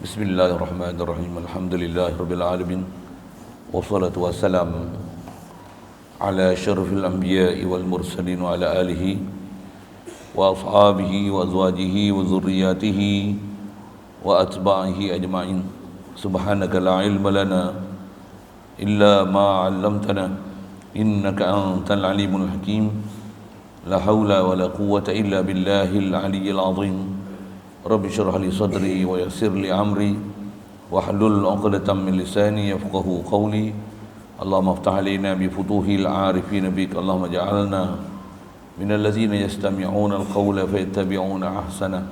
Bismillahirrahmanirrahim. Alhamdulillahirabbil alamin. Wassalatu wassalam ala asyrafil anbiya'i wal mursalin wa ala alihi wa ashabihi wa azwajihi wa dzurriyyatihi wa atba'ihi ajma'in. Subhanaka la ilma lana illa ma 'allamtana innaka antal alimul hakim. La haula wa la quwwata illa billahil aliyyil azim. Rabbi syrah li sadri wa yassir li amri wahlul 'uqdatam min lisani yafqahu qawli. Allahumma iftah alaina bi futuhil 'arifin bik. Allahumma ja'alna minal ladzina yastami'una al-qawla fayattabi'una ahsana.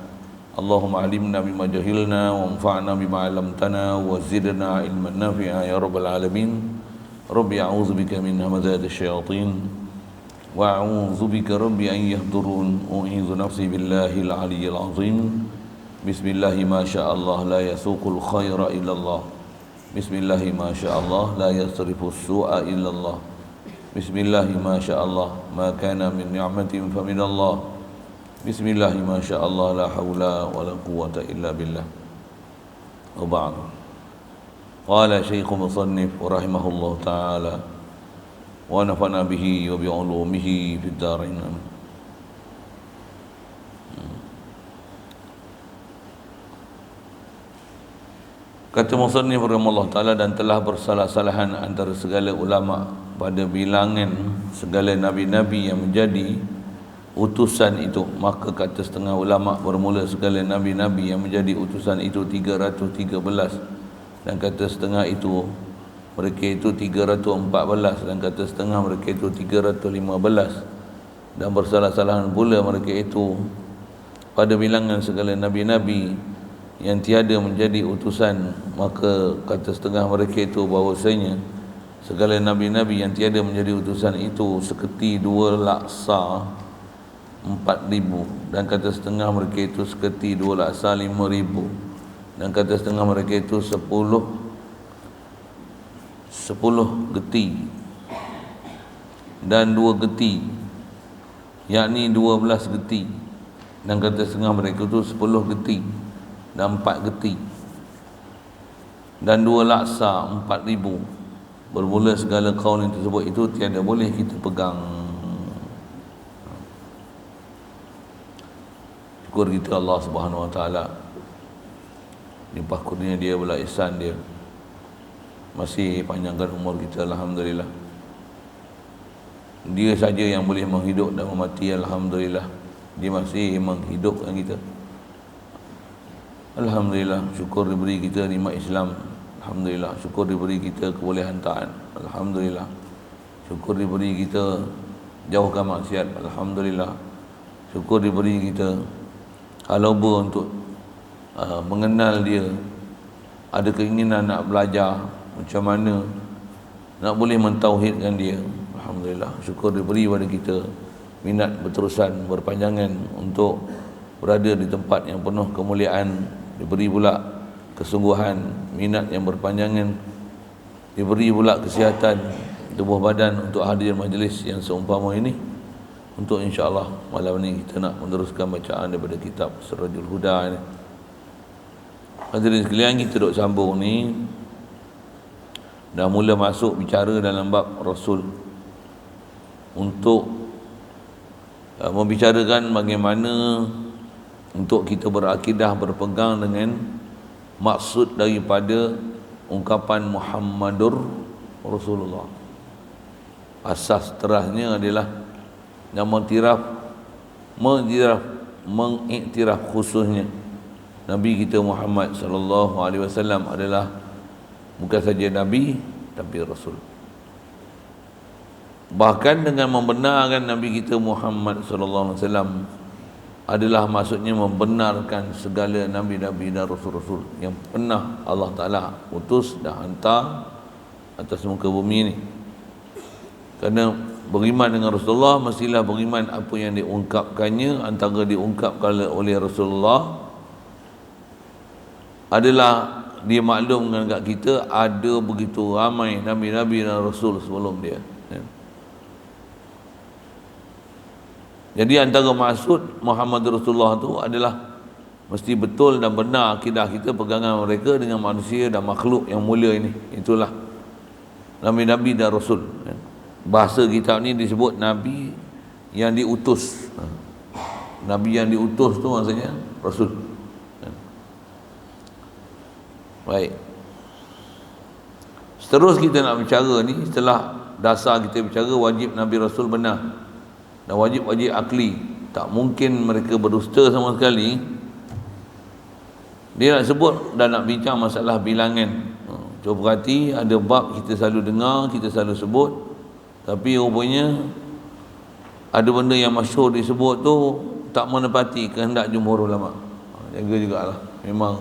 Allahumma 'allimna bima jahilna wa anfa'na bima 'allamtana wa zidna ilman nafi'a ya rabbal alamin. Rabbi a'udzu bika min hamazati syayatin wa a'udzu bika rabbi an yahdurun. U'idzu nafsi billahil aliyyil azim. Bismillahi ma sya'allah la yasuqul khaira illallah. Bismillahi ma sya'allah la yasrifu su'a illallah. Bismillahi ma sya'allah ma kana min ni'matin fa min Allah. Bismillahi ma sya'allah la haula wa la quwwata illa billah. Wa ba'd. Qala Syekh Musannif rahimahullah ta'ala wa nafa'na bihi wa bi 'ulumihi fid dharain. Kata Musannif rahimahullah ta'ala, dan telah bersalah-salahan antara segala ulama pada bilangan segala nabi-nabi yang menjadi utusan itu. Maka kata setengah ulama, bermula segala nabi-nabi yang menjadi utusan itu 313, dan kata setengah itu mereka itu 314, dan kata setengah mereka itu 315. Dan bersalah-salahan pula mereka itu pada bilangan segala nabi-nabi yang tiada menjadi utusan. Maka kata setengah mereka itu bahawasanya segala nabi-nabi yang tiada menjadi utusan itu seketi 2 laksa 4,000, dan kata setengah mereka itu seketi 2 laksa 5,000, dan kata setengah mereka itu 10 geti dan 2 geti, yakni 12 geti, dan kata setengah mereka itu 10 geti dan 4 geti dan 2 laksa 4,000. Bermula segala kaul yang tersebut itu tiada boleh kita pegang. Syukur kita Allah Subhanahu Wa Taala, limpah kurnia dia, belah ihsan dia, masih panjangkan umur kita, alhamdulillah. Dia saja yang boleh menghidup dan memati, alhamdulillah. Dia masih menghidupkan kita, alhamdulillah. Syukur diberi kita nikmat Islam, alhamdulillah. Syukur diberi kita kebolehan taat, alhamdulillah. Syukur diberi kita jauhkan maksiat, alhamdulillah. Syukur diberi kita haloba untuk mengenal dia, ada keinginan nak belajar macam mana nak boleh mentauhidkan dia, alhamdulillah. Syukur diberi pada kita minat berterusan berpanjangan untuk berada di tempat yang penuh kemuliaan. Diberi pula kesungguhan, minat yang berpanjangan. Diberi pula kesihatan tubuh badan untuk hadir majlis yang seumpama ini, untuk insya-Allah malam ini kita nak meneruskan bacaan daripada kitab Sirajul Huda ini. Hadirin sekalian, kita duk sambung ni, dah mula masuk bicara dalam bab Rasul, untuk membicarakan bagaimana untuk kita berakidah, berpegang dengan maksud daripada ungkapan Muhammadur Rasulullah. Asas terasnya adalah mengiktiraf khususnya Nabi kita Muhammad sallallahu alaihi wasallam adalah bukan saja Nabi tapi Rasul. Bahkan dengan membenarkan Nabi kita Muhammad sallallahu alaihi wasallam adalah maksudnya membenarkan segala nabi-nabi dan rasul-rasul yang pernah Allah Ta'ala utus dan hantar atas muka bumi ini. Kerana beriman dengan Rasulullah mestilah beriman apa yang diungkapkannya. Antara diungkapkan oleh Rasulullah adalah dia maklumkan kat kita ada begitu ramai nabi-nabi dan rasul sebelum dia. Jadi antara maksud Muhammad Rasulullah itu adalah mesti betul dan benar akidah kita, pegangan mereka dengan manusia dan makhluk yang mulia ini. Itulah Nabi-Nabi dan Rasul. Bahasa kitab ni disebut Nabi yang diutus. Nabi yang diutus tu maksudnya Rasul. Baik. Seterus kita nak bicara ni, setelah dasar kita bicara wajib Nabi Rasul benar dan wajib-wajib akli, tak mungkin mereka berdusta sama sekali. Dia nak sebut dan nak bincang masalah bilangan. Cuba perhati, ada bab kita selalu dengar, kita selalu sebut, tapi rupanya ada benda yang masyhur disebut tu tak menepati kehendak jumhur ulama. Jaga jugalah. Memang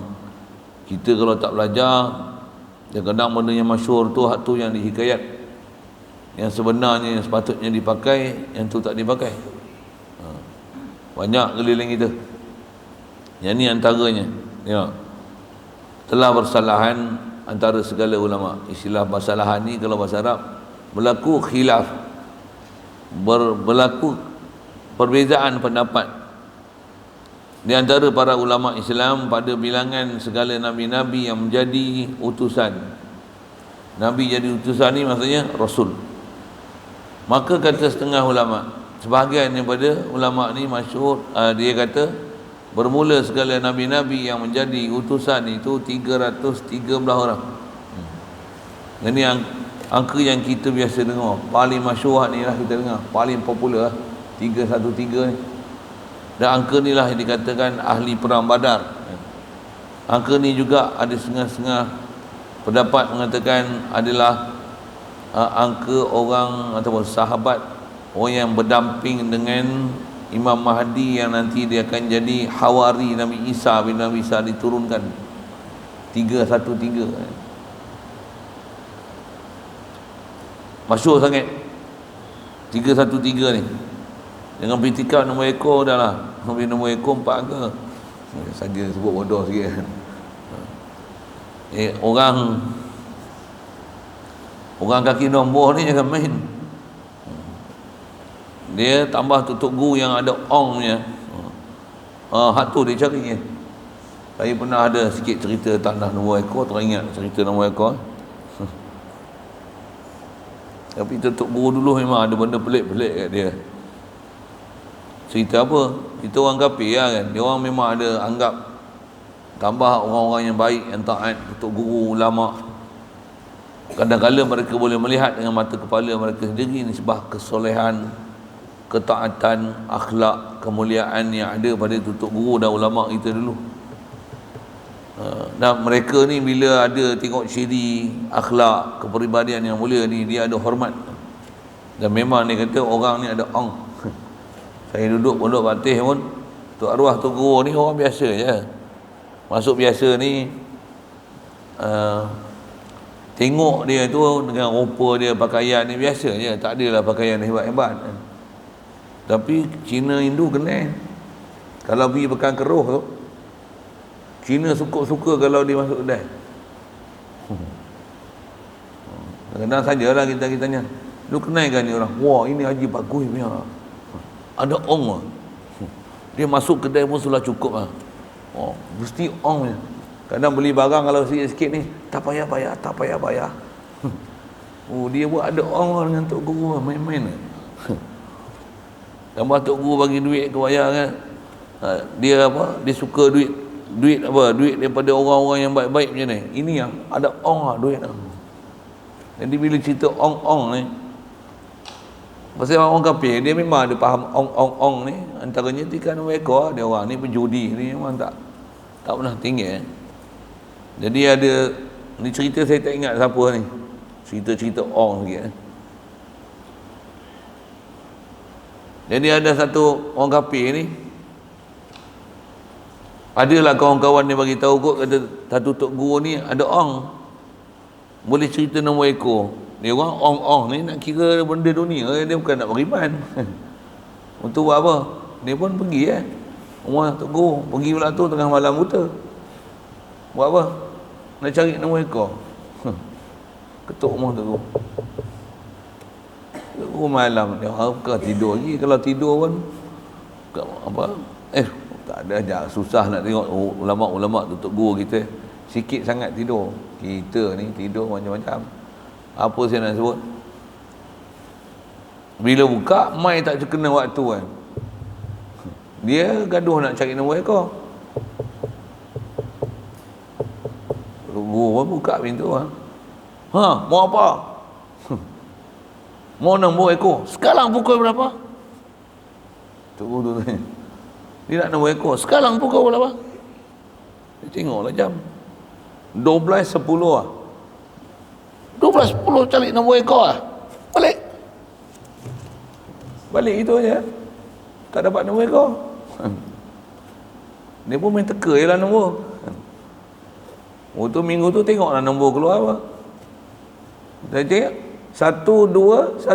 kita kalau tak belajar, kadang-kadang benda yang masyhur tu hak tu yang dihikayat, yang sebenarnya yang sepatutnya dipakai, yang tu tak dipakai. Banyak keliling kita. Yang ni antaranya. Ya. Telah bersalahan antara segala ulama. Istilah bersalahan ni kalau bahasa Arab, berlaku khilaf, berlaku perbezaan pendapat di antara para ulama Islam pada bilangan segala nabi-nabi yang menjadi utusan. Nabi jadi utusan ni maksudnya Rasul. Maka kata setengah ulama, sebahagian daripada ulama ni masyhur, dia kata bermula segala nabi-nabi yang menjadi utusan itu 313 orang. Ini angka yang kita biasa dengar, paling masyhur ni lah kita dengar, paling popular 313 ni. Dan angka ni lah yang dikatakan ahli perang Badar. Angka ni juga ada setengah-setengah pendapat mengatakan adalah angka orang ataupun sahabat, orang yang berdamping dengan Imam Mahdi yang nanti dia akan jadi hawari Nabi Isa bila Nabi Isa diturunkan. 313. Masyhur sangat 313 ni. Dengan bertikap nombor ekor dah lah. Nombor ekor 4 angka. Saja sebut bodoh sikit. Orang kaki nombor ni jangan main. Dia tambah tutup gu yang ada ongnya. Hak tu dia cari. Saya pernah ada sikit cerita tanah nombor ekor, teringat cerita nombor ekor. Tapi tutup gu dulu memang ada benda pelik-pelik kat dia. Cerita apa? Kita orang kafir lah kan. Dia orang memang ada anggap, tambah orang-orang yang baik, yang taat, tutup guru, ulama. Kadang-kadang mereka boleh melihat dengan mata kepala mereka sendiri nisbah kesolehan, ketaatan, akhlak, kemuliaan yang ada pada tutup guru dan ulama kita dulu. Dan mereka ni bila ada tengok ciri akhlak, kepribadian yang mulia ni, dia ada hormat. Dan memang dia kata orang ni ada ong. Saya duduk pondok Batih pun, Tok Arwah Tok Guru ni orang biasa je. Masuk biasa ni, tengok dia tu dengan rupa dia, pakaian ni biasa je, tak adalah pakaian hebat-hebat. Tapi Cina Hindu kenal. Kalau pergi Pekan Keruh tu, Cina suka-suka kalau dia masuk kedai. Kadang-kadang sajalah kita tanya, lu kenal kan ni orang? Wah, ini Haji bagus punya. Ada ong lah. Dia masuk kedai pun sudah cukup lah. Oh, mesti ong je. Kadang beli barang kalau sikit-sikit ni, tak payah bayar, tak payah bayar. Oh, dia pun ada ong lah dengan Tok Guru lah, main-main lah. Tambah Tok Guru bagi duit ke bayar kan. Dia apa? Dia suka duit apa? Duit daripada orang-orang yang baik-baik macam ni. Ini yang ada ong lah duit lah. Jadi bila cerita ong-ong ni, pasal orang kafir, dia memang ada faham ong ni. Antaranya tikan mereka, dia orang ni penjudi ni memang tak pernah tinggal. Jadi ada ni cerita, saya tak ingat siapa ni, cerita ong sikit. Jadi ada satu orang kafir ni, adalah kawan-kawan dia bagi tahu kot, kata satu Tok Guru ni ada ong, boleh cerita nombor ekor. Dia orang ong ni nak kira benda dunia, dia bukan nak beriman. Untuk buat apa? Dia pun pergi rumah Tok Guru, pergi pula tu tengah malam buta. Buat apa? Nak cari nombor ekor. Ketuk rumah Tok Guru. Tok Guru malam dia bukan tidur lagi. Kalau tidur pun apa? Tak ada, susah nak tengok ulama-ulama tutup guru kita. Sikit sangat tidur. Kita ni tidur macam-macam. Apa saya nak sebut? Bila buka, mai tak kena waktu kan. Dia gaduh nak cari nombor ekor. Guru pun buka pintu ha. Mau apa? Mau nombor ekor. Sekarang pukul berapa? Tunggu tu tanya. Dia nak nombor ekor. Sekarang pukul berapa? Dia tengoklah jam. 12.10 lah. 12.10 cari nombor ekor lah. Balik itu aja. Tak dapat nombor ekor. Dia pun main teka je lah nombor. Minggu tu tengoklah nombor keluar apa. Dia cakap 1210.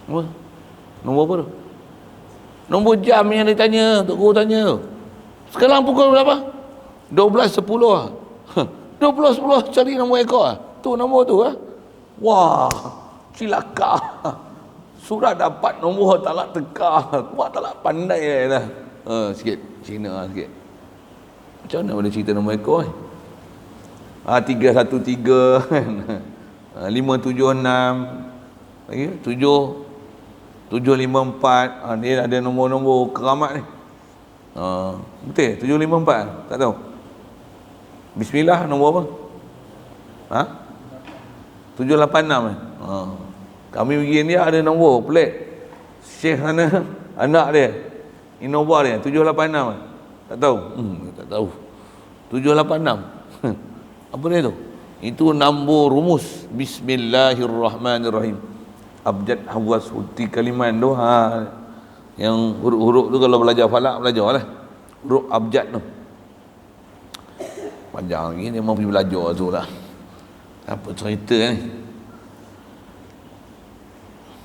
Apa? Nombor apa tu? Nombor jam yang dia tanya, Tok Guru tanya tu. Sekarang pukul berapa? 12.10 lah. 12.10 cari nombor ekor lah. Tu nombor tu lah. Wah, cilaka. Surat dapat nombor tak nak teka. Kuat tak nak pandai lah. Sikit Cina lah sikit. Macam mana boleh cerita nombor ekor ni? 313 kan. 576 lagi 754. Dia ada nombor-nombor keramat ni. Betul 754 tak tahu. Bismillah nombor apa? 786 kami pergi dia ada nombor pelik. Syekh sana anak dia. Ini nombor dia 786. Tak tahu. Tak tahu. 786. Apa dia tu? Itu nombor rumus Bismillahirrahmanirrahim. Abjad Hawas Uti Kaliman tu yang huruf-huruf tu kalau belajar falak belajarlah. Huruf abjad tu. Panjang lagi dia mau pergi belajar tu lah. Apa cerita ni?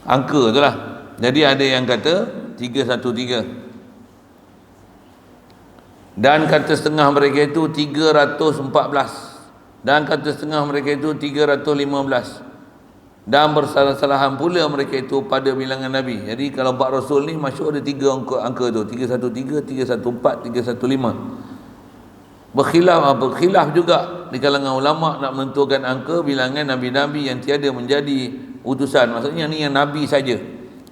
Angka tu lah. Jadi ada yang kata 313. Dan kata setengah mereka itu 314. Dan kata setengah mereka itu 315. Dan bersalah-salahan pula mereka itu pada bilangan Nabi. Jadi kalau bab Rasul ni masyhur ada 3 angka tu. 313, 314, 315. Berkhilaf juga di kalangan ulama nak menentukan angka bilangan nabi-nabi yang tiada menjadi utusan. Maksudnya ni yang nabi saja.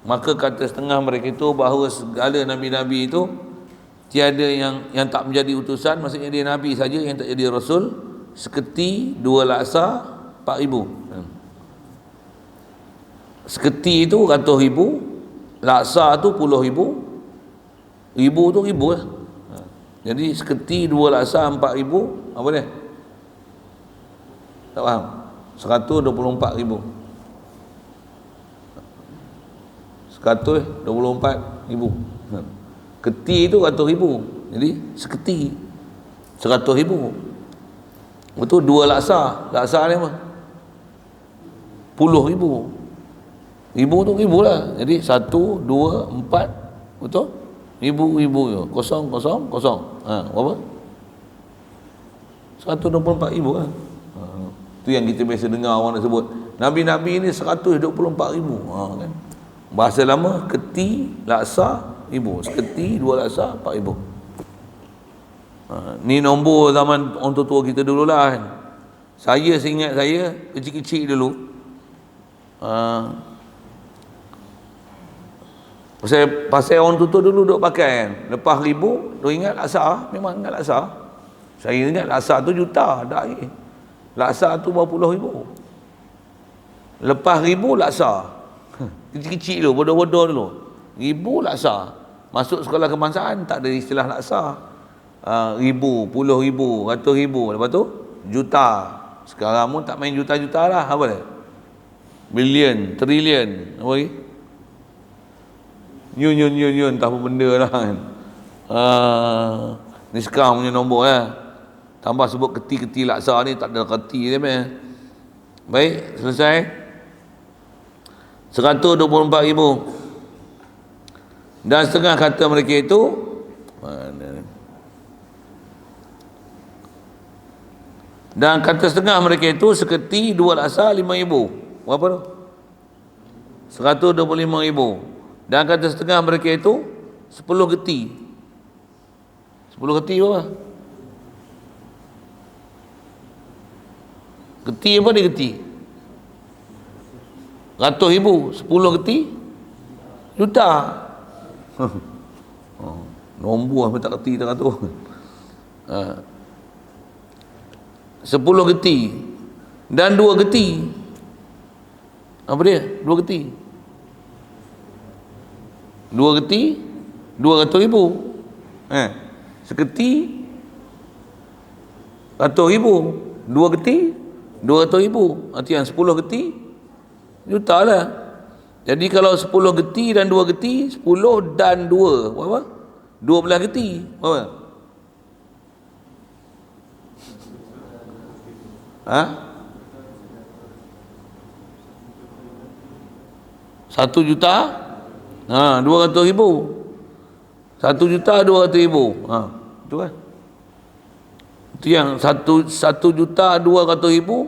Maka kata setengah mereka itu bahawa segala nabi-nabi itu tiada yang tak menjadi utusan, maksudnya dia nabi saja yang tak jadi rasul. Seketi 2 laksa 4,000. Seketi itu 100,000, laksa tu 10,000, ribu tu ribu lah. Jadi seketi 2 laksa 4,000, apa dia? Tak faham? 124,000. 124,000. Keti itu 100,000. Jadi seketi 100,000. Betul 2 laksa. Laksa ni apa? 10,000. Ribu tu ribu lah. Jadi 1, 2, 4. Betul? Ribu. Kosong. Berapa? 124,000 lah. Tu yang kita biasa dengar orang nak sebut. Nabi-Nabi ni 124,000. Kan? Bahasa lama, keti, laksa, ribu. Seketi, 2 laksa, 4,000. Ni nombor zaman orang tua kita dulu lah kan. Saya seingat saya, kecil-kecil dulu. Pasal orang tua dulu duk pakai kan. Lepas ribu, duk ingat laksa. Memang ingat laksa. Saya ingat laksa tu juta. Tak lagi. Laksa tu berapa puluh ribu. Lepas ribu laksa. Kecil-kecil dulu, bodoh-bodoh dulu. Ribu laksa. Masuk sekolah kebangsaan tak ada istilah laksa. Ribu, puluh ribu, ratus ribu. Lepas tu juta. Sekarang pun tak main juta-juta lah. Apa dia? Bilion, trilion. Apa lagi? Yun tak apa benda lah kan. Ni sekarang punya nombor lah. Tambah sebut keti-keti laksa ni tak ada keti dia meh. Baik, selesai. 124,000. Dan setengah kata mereka itu mana? Dan kata setengah mereka itu seketi 2 laksa 5,000. Berapa tu? 125,000. Dan kata setengah mereka itu 10 geti. 10 geti apa? Geti apa dia geti? Ratus ribu. 10 geti juta. Nombor apa tak geti tak ratus. 10 geti dan 2 geti. Apa dia? 2 geti. 2 geti 200 ribu. Seketi 100 ribu. 2 geti 200 ribu. Artinya 10 geti juta lah. Jadi kalau 10 geti dan 2 geti, 10 dan 2 berapa? 12 geti berapa? Ha? 1 juta 200 ribu. 1 juta 200 ribu. Itu kan? Itu yang 1 juta 200 ribu.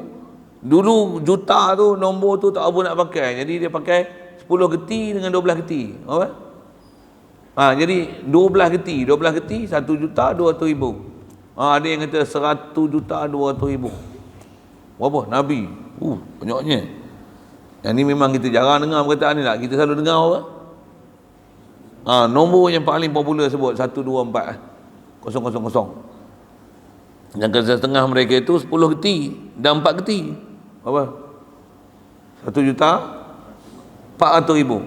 Dulu juta tu nombor tu tak apa nak pakai. Jadi dia pakai 10 geti dengan 12 geti. Apa? Jadi 12 geti 1 juta 200 ribu. Ada yang kata 100 juta 200 ribu. Berapa? Nabi. Banyaknya. Yang ni memang kita jarang dengar perkataan ni lah. Kita selalu dengar apa? Nombor yang paling popular sebut 124 000. Dan setengah mereka itu 10 geti dan 4 geti. Apa? 1 juta 400 ribu.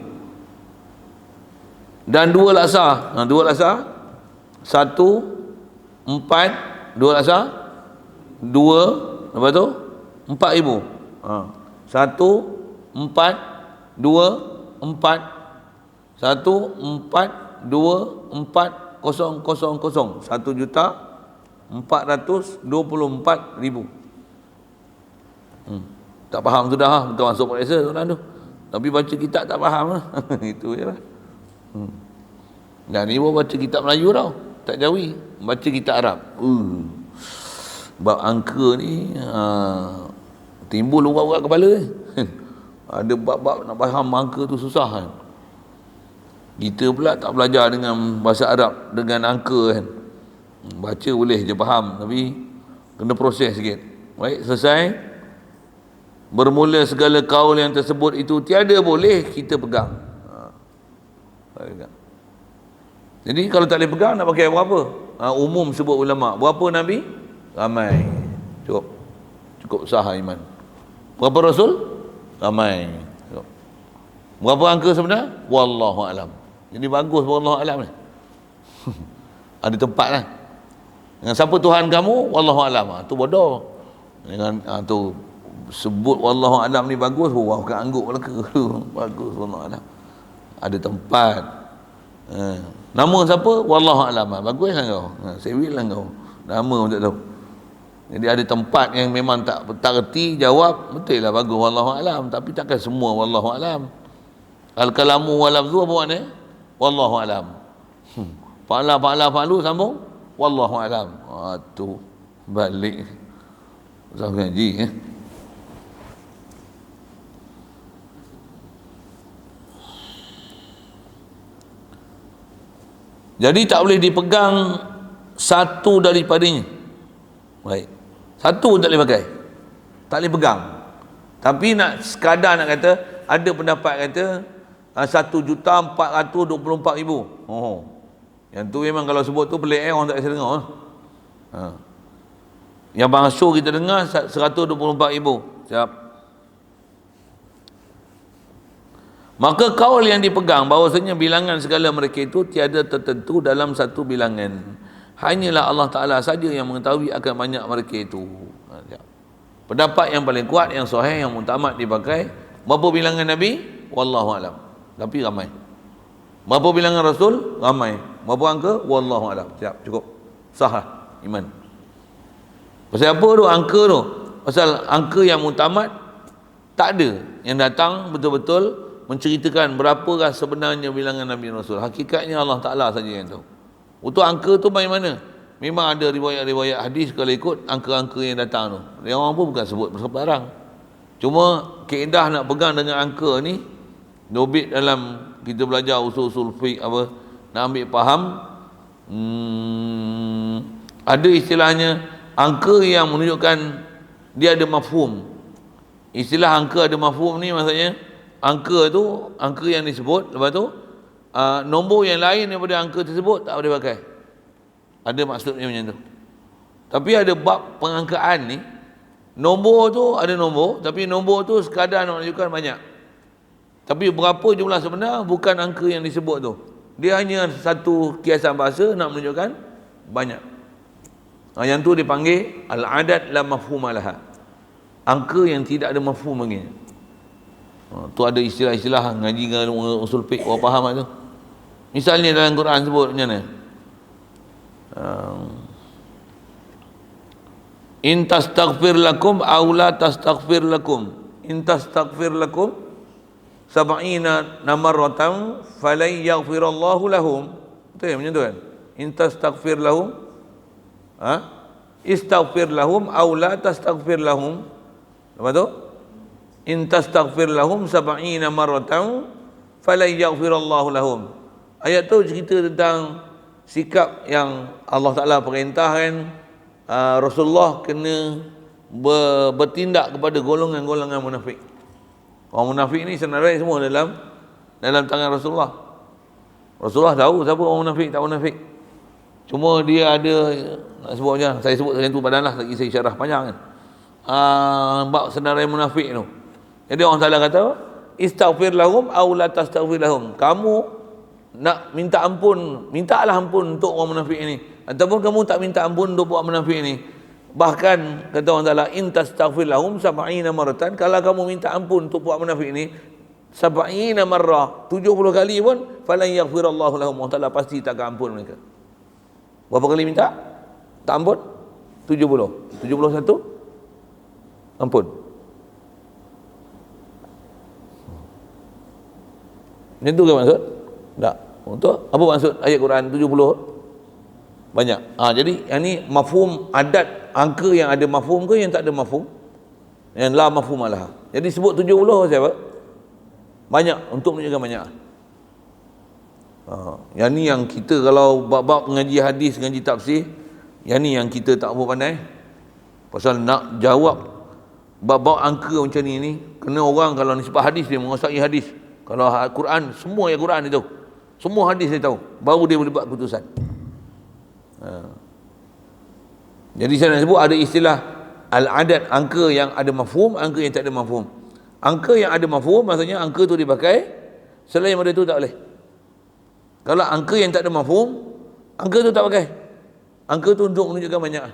Dan 2 laksa. 2 laksa 1 4 2 laksa 2 apa tu? 4 ribu. 1 4 2 4 1 4 2 4 000. 1 juta 424 ribu. Tak faham sudah lah. Bukan masuk periksa tuan tu. Tapi baca kitab tak faham lah. Itu je lah. Dan ni bawa baca kitab Melayu tau. Tak Jawi. Baca kitab Arab. Bab angka ni timbul urat-urat kepala ni. Ada bab-bab nak faham angka tu susah kan. Kita pula tak belajar dengan bahasa Arab dengan angka kan. Baca boleh je faham, tapi kena proses sikit. Baik, selesai. Bermula segala kaul yang tersebut itu tiada boleh kita pegang. Jadi kalau tak boleh pegang nak pakai berapa? Umum sebut ulama. Berapa Nabi? Ramai. Cukup sah iman. Berapa Rasul? Ramai. Berapa angka sebenar? Wallahu alam. Jadi bagus wallahu alam ni. Ada tempat lah. Dengan siapa Tuhan kamu? Wallahu alam. Tu bodoh. Dengan tu sebut wallahu alam ni bagus. Wah, bukan angguk belaka. Bagus wallahu alam. Ada tempat. Nama siapa? Wallahu alam. Baguslah kau. Sewil lah kau. Nama pun tak tahu. Jadi ada tempat yang memang tak reti jawab, betul lah bagus wallahu alam, tapi takkan semua wallahu alam. Al-kalamu wal lafzu apa makna? Wallahu alam. Fa'ala sambung wallahu alam. Tu balik. Usah ngaji Jadi tak boleh dipegang satu daripadanya. Baik. Satu pun tak boleh pakai. Tak boleh pegang. Tapi nak sekadar nak kata, ada pendapat kata 1,424,000. Yang tu memang kalau sebut tu pelik orang tak bisa dengar. Yang bangsa kita dengar 124,000. Siap. Maka kaul yang dipegang bahawasanya bilangan segala mereka itu tiada tertentu dalam satu bilangan. Hanyalah Allah Ta'ala saja yang mengetahui akan banyak mereka itu. Pendapat yang paling kuat, yang sahih, yang mutamat dipakai. Berapa bilangan Nabi? Wallahu alam. Tapi ramai. Berapa bilangan Rasul? Ramai. Berapa angka? Wallahu alam. Siap, cukup. Sah lah iman. Pasal apa tu angka tu? Pasal angka yang mutamat tak ada yang datang betul-betul menceritakan berapakah sebenarnya bilangan Nabi Rasul. Hakikatnya Allah Ta'ala saja yang tahu. Untuk angka tu bagaimana? Memang ada riwayat-riwayat hadis kalau ikut angka-angka yang datang tu. Yang orang pun bukan sebut sebarang. Cuma keedah nak pegang dengan angka ni Dobit dalam kita belajar usul-usul fiqh apa, nak ambil faham, ada istilahnya angka yang menunjukkan dia ada mafhum. Istilah angka ada mafhum ni maksudnya angka tu, angka yang disebut, lepas tu nombor yang lain daripada angka tersebut tak boleh pakai. Ada maksudnya macam tu. Tapi ada bab pengangkaan ni, nombor tu ada nombor, tapi nombor tu sekadar nak menunjukkan banyak. Tapi berapa jumlah sebenar bukan angka yang disebut tu. Dia hanya satu kiasan bahasa nak menunjukkan banyak. Yang tu dipanggil al-adad la mafhum laha. Angka yang tidak ada mafhum lagi. Tu ada istilah-istilah ngaji dengan usul fiqh, orang faham tu. Misalnya dalam Quran sebut macam mana? In tastaghfir lakum aw la tastaghfir lakum. In tastaghfir lakum sab'ina namaratan falan yaghfirallahu lahum. Betul macam tu kan? In tastaghfir lahum, istaghfir lahum aw la tastaghfir lahum. Lepas tu in tastaghfir lahum sab'ina maratan falan yaghfirallahu lahum. Ayat tu cerita tentang sikap yang Allah Ta'ala perintahkan Rasulullah kena bertindak kepada golongan-golongan munafik. Orang munafik ni senarai semua dalam tangan Rasulullah. Rasulullah tahu siapa orang munafik tak munafik. Cuma dia ada, nak sebut macam, saya sebut macam tu badanlah, lagi saya syarah panjang kan. Bab senarai munafik tu. Jadi orang Ta'ala kata, istaghfir lahum aw la tastaghfir lahum. Kamu nak minta ampun, mintalah ampun untuk orang munafik ini, ataupun kamu tak minta ampun untuk orang munafik ini. Bahkan kata Allah Ta'ala, in tastaghfir lahum sab'ina maratan, kalau kamu minta ampun untuk buat munafik ni sab'ina marrah, 70 kali pun, falan yaghfirallahu lahum, Allah Ta'ala pasti tak akan ampun mereka. Berapa kali minta? Tak ampun? 70. 71 ampun. Macam tu ke maksud? Tak. Untuk apa maksud ayat Quran 70? Banyak. Jadi yang ni mafhum adat, angka yang ada mafhum ke yang tak ada mafhum? Yang la mafhum laha. Jadi sebut 70 siapa? Banyak, untuk menunjukkan banyak. Yang ni yang kita kalau bab-bab mengaji hadis, mengaji tafsir, yang ni yang kita tak apa pandai. Pasal nak jawab bab-bab angka macam ni kena orang kalau nisbah hadis dia menguasai hadis. Kalau Quran, semua yang Quran dia tahu. Semua hadis dia tahu. Baru dia boleh buat keputusan. Jadi saya nak sebut ada istilah al-adad, angka yang ada mafhum, angka yang tak ada mafhum. Angka yang ada mafhum maksudnya angka tu dipakai, selain daripada tu tak boleh. Kalau angka yang tak ada mafhum, angka tu tak pakai. Angka tu untuk menunjukkan banyak.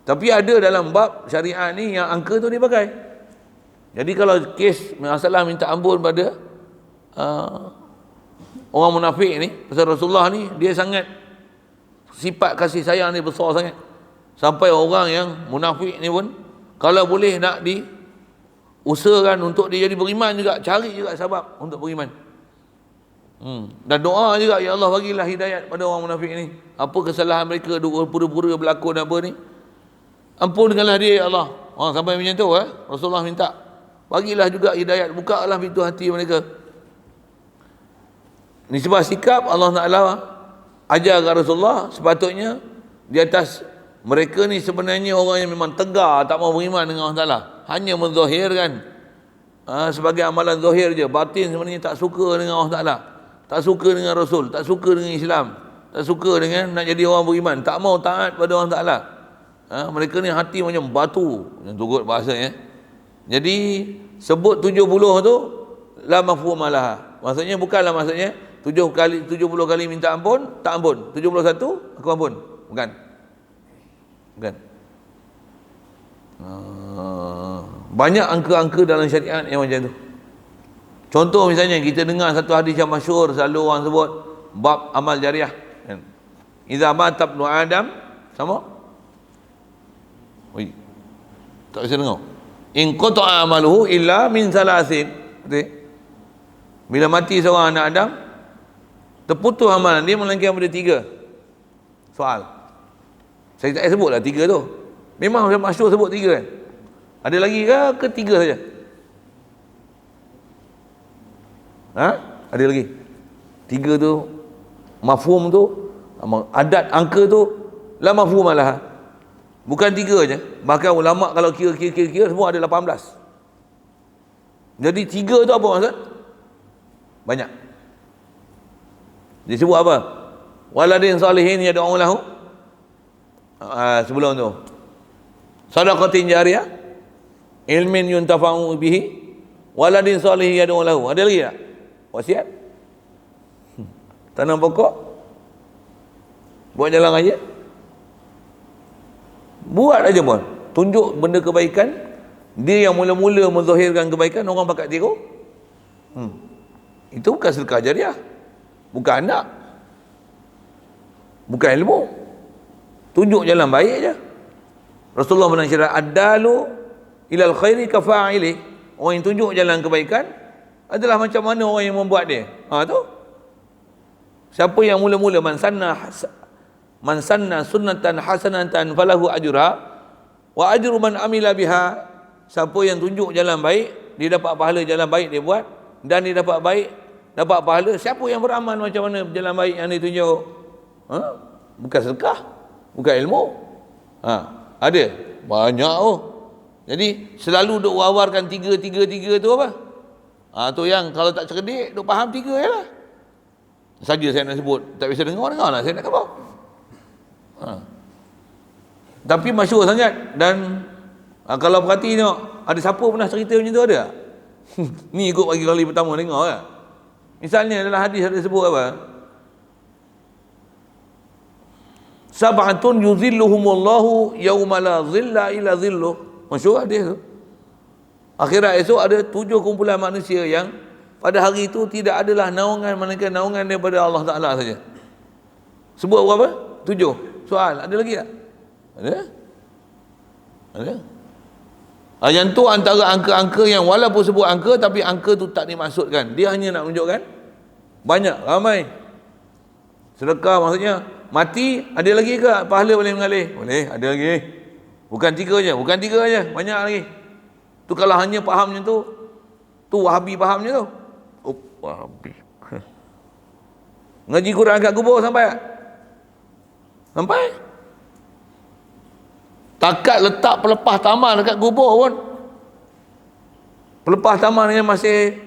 Tapi ada dalam bab syariat ni yang angka tu dipakai. Jadi kalau kes masalah minta ampun pada orang munafik ni, pasal Rasulullah ni dia sangat, sifat kasih sayang ni besar sangat, sampai orang yang munafik ni pun kalau boleh nak diusahakan untuk dia jadi beriman juga, cari juga sebab untuk beriman. Dan doa juga, ya Allah bagilah hidayat pada orang munafik ni. Apa kesalahan mereka, pura-pura berlakon apa ni, ampunkanlah dia ya Allah. Sampai macam tu Rasulullah minta, bagilah juga hidayat, bukalah pintu hati mereka. Ni sebab sikap Allah Ta'ala ajar kat Rasulullah, sepatutnya di atas mereka ni sebenarnya orang yang memang tegar, tak mau beriman dengan Allah Ta'ala, hanya menzahirkan sebagai amalan zahir je, batin sebenarnya tak suka dengan Allah Ta'ala, tak suka dengan Rasul, tak suka dengan Islam, tak suka dengan nak jadi orang beriman, tak mau taat pada Allah Ta'ala. Mereka ni hati macam batu, yang turut bahasanya. Jadi sebut 70 tu la mafhum laha. Maksudnya bukanlah maksudnya 70 kali minta ampun, tak ampun. 71 aku ampun. Bukan. Banyak angka-angka dalam syariat yang macam tu. Contoh misalnya kita dengar satu hadis yang masyhur, selalu orang sebut bab amal jariah. Idza mata ibnu Adam, sama? Tak bisa dengar. In qata'a amaluhu illa min salasin. Betul? Bila mati seorang anak Adam, terputus amalan dia melainkan daripada 3 soal. Saya tak sebutlah 3 tu. Memang masyhur sebut 3 kan. Ada lagi ke 3 saja? Ada lagi. 3 tu mafhum tu, adat angka tu la mafhum lah. Bukan 3 je. Bahkan ulama kalau kira semua ada 18. Jadi 3 tu apa maksud? Banyak. Dia sebut apa? Waladin salihin yad'u lahu. Sebelum tu sadaqatin jariyah, ilmin yuntafa'u bihi, waladin salihin yad'u lahu. Ada lagi tak? Wasiat. Tanam pokok, buat jalan raya, buat aja pun, tunjuk benda kebaikan. Dia yang mula-mula menzahirkan kebaikan, orang pakat tiru. Itu bukan sedekah jariah, bukan anak, bukan ilmu, tunjuk jalan baik je. Rasulullah pernah syarat ad-dalu ilal khairi kafa'ili. Orang yang tunjuk jalan kebaikan adalah macam mana orang yang membuat dia. Tu siapa yang mula-mula man sanna sunnatan hasanatan falahu ajruha wa ajru man amila biha. Siapa yang tunjuk jalan baik, dia dapat pahala jalan baik dia buat, dan dia dapat pahala. Siapa yang beramal macam mana jalan baik yang dia tunjuk? Bukan sedekah, bukan ilmu. Ada banyak. Jadi selalu duk wawarkan 3 tu apa? Tu yang kalau tak cerdik duk faham 3 je lah. Saja saya nak sebut, tak bisa dengar lah, saya nak khabar. Tapi masyhur sangat. Dan kalau perhati tengok, ada siapa pernah cerita macam tu, ada tak? Ni ikut bagi kali pertama dengar kan. Misalnya dalam hadis ada sebut apa? Sab'atun yuzilluhumullahu yawma la zilla illa zilluh. Masyhur hadis tu. Akhirat esok ada 7 kumpulan manusia yang pada hari itu tidak adalah naungan melainkan naungan daripada Allah Ta'ala saja. Sebut berapa? 7. Soal, ada lagi tak? Ada? Yang tu antara angka-angka yang walaupun sebut angka, tapi angka tu tak dimaksudkan. Dia hanya nak menunjukkan banyak, ramai. Sedekah maksudnya mati, ada lagi ke pahala boleh mengalir? Boleh, ada lagi. Bukan 3 je, banyak lagi. Tu kalau hanya faham macam tu Wahabi faham macam tu. Wahabi. Ngaji Quran kat kubur sampai tak? Sampai? Takat letak pelepah taman dekat kubur pun, pelepah taman yang masih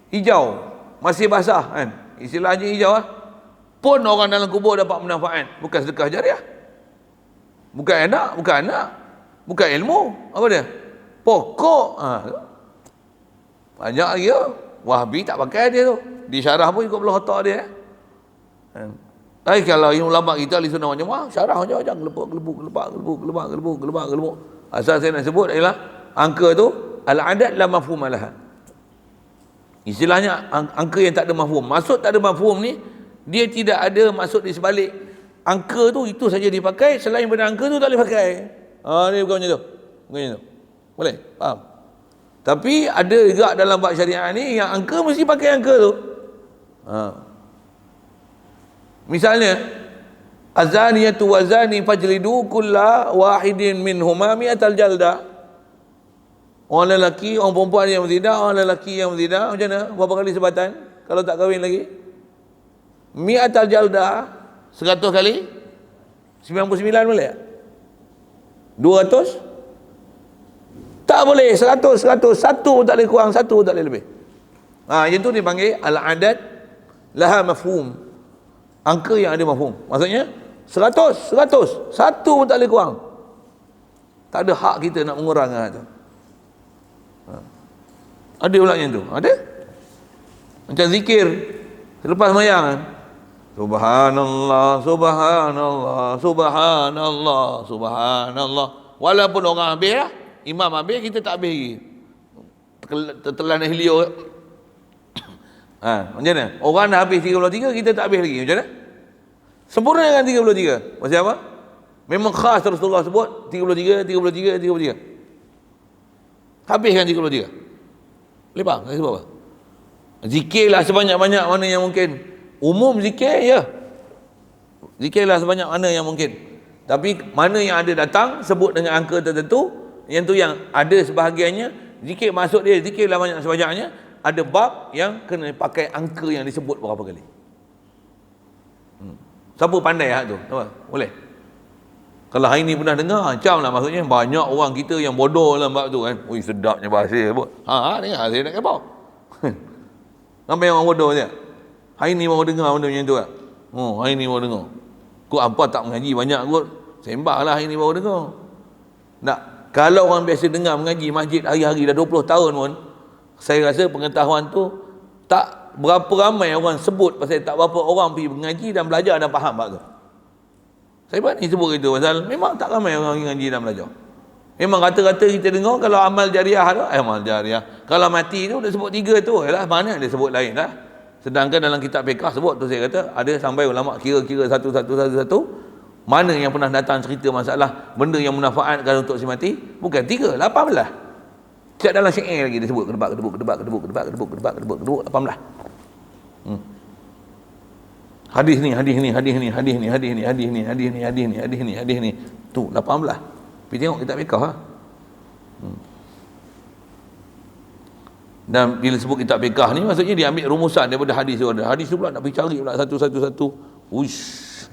hijau, masih basah kan, istilahnya hijau pun orang dalam kubur dapat manfaat. Bukan sedekah jariah, bukan anak, bukan ilmu. Apa dia? Pokok. Banyak lagi tu. Wahabi tak pakai dia tu, di syarah pun ikut belah otak dia. Kalau ulama kita ahli sunnah macam syarah aja gelebuk. Asal saya nak sebut ialah angka tu al-adad la mafhum laha. Istilahnya angka yang tak ada mafhum. Maksud tak ada mafhum ni, dia tidak ada maksud di sebalik angka tu, itu saja dipakai. Selain daripada angka tu tak boleh pakai. Ni bukan macam tu. Boleh? Faham? Tapi ada juga dalam bab syariat ni yang angka mesti pakai angka tu. Misalnya azaniyatu wazani fajlidu kulla wahidin minhuma mi'atal jalda. Orang lelaki, orang perempuan yang berzina, orang lelaki yang berzina, macam mana? Berapa kali sebatan kalau tak kahwin lagi? Mi'atal jalda, 100 kali 99 boleh tak? 200? Tak boleh. 100 satu pun tak boleh kurang, satu pun tak boleh lebih. Yang tu dipanggil al-adad laha mafhum. Angka yang ada mafhum. Maksudnya 100 satu pun tak boleh kurang. Tak ada hak kita nak mengurangkan tu. Ada pula yang tu. Ada. Macam zikir selepas sembahyang. Subhanallah, subhanallah, subhanallah, subhanallah. Walaupun orang habis lah, imam habis, kita tak habis lagi. Tertelan helio. Macam mana? Orang dah habis 33, kita tak habis lagi. Macam mana? Sempurna dengan 33. Maksud apa? Memang khas Rasulullah sebut 33. Habiskan 33. Lepas, saya sebut apa? Zikirlah sebanyak-banyak mana yang mungkin. Umum zikir ya. Zikirlah sebanyak mana yang mungkin. Tapi mana yang ada datang sebut dengan angka tertentu, yang tu yang ada sebahagiannya zikir, masuk dia zikirlah banyak sebanyaknya. ada bab yang kena pakai angka yang disebut berapa kali. Siapa pandai hak tu? Apa? Boleh? Kalau hari ni pernah dengar, macam lah maksudnya banyak orang kita yang bodoh dalam bab tu kan. Ui, sedapnya bahasa sebut. Dengar saya nak kata. Ramai orang bodoh je. Hari ni baru dengar benda macam tu kan. Hari ni baru dengar. Kau apa tak mengaji banyak kot. Sembah lah hari ni baru dengar. Tak. Kalau orang biasa dengar mengaji masjid hari-hari dah 20 tahun pun, saya rasa pengetahuan tu tak berapa ramai orang sebut pasal tak berapa orang pergi mengaji dan belajar dan faham bab tu. Saya berani sebut itu pasal memang tak ramai orang mengaji dan belajar. Memang rata-rata kita dengar kalau amal jariah tu, amal jariah. Kalau mati tu dia sebut 3 tu, yalah mana dia sebut lain lah. Sedangkan dalam kitab fiqh sebut tu saya kata ada sampai ulama kira-kira satu-satu mana yang pernah datang cerita masalah benda yang memanfaatkan untuk si mati, bukan 3, 18. Tidak dalam syair lagi disebut kedebak 18. Hadis ni tu 18. Pergi tengok kitab fiqh lah. Dan bila sebut kitab fiqh ni maksudnya dia ambil rumusan daripada hadis tu. Hadis tu pula nak pergi cari pula satu-satu. Uish.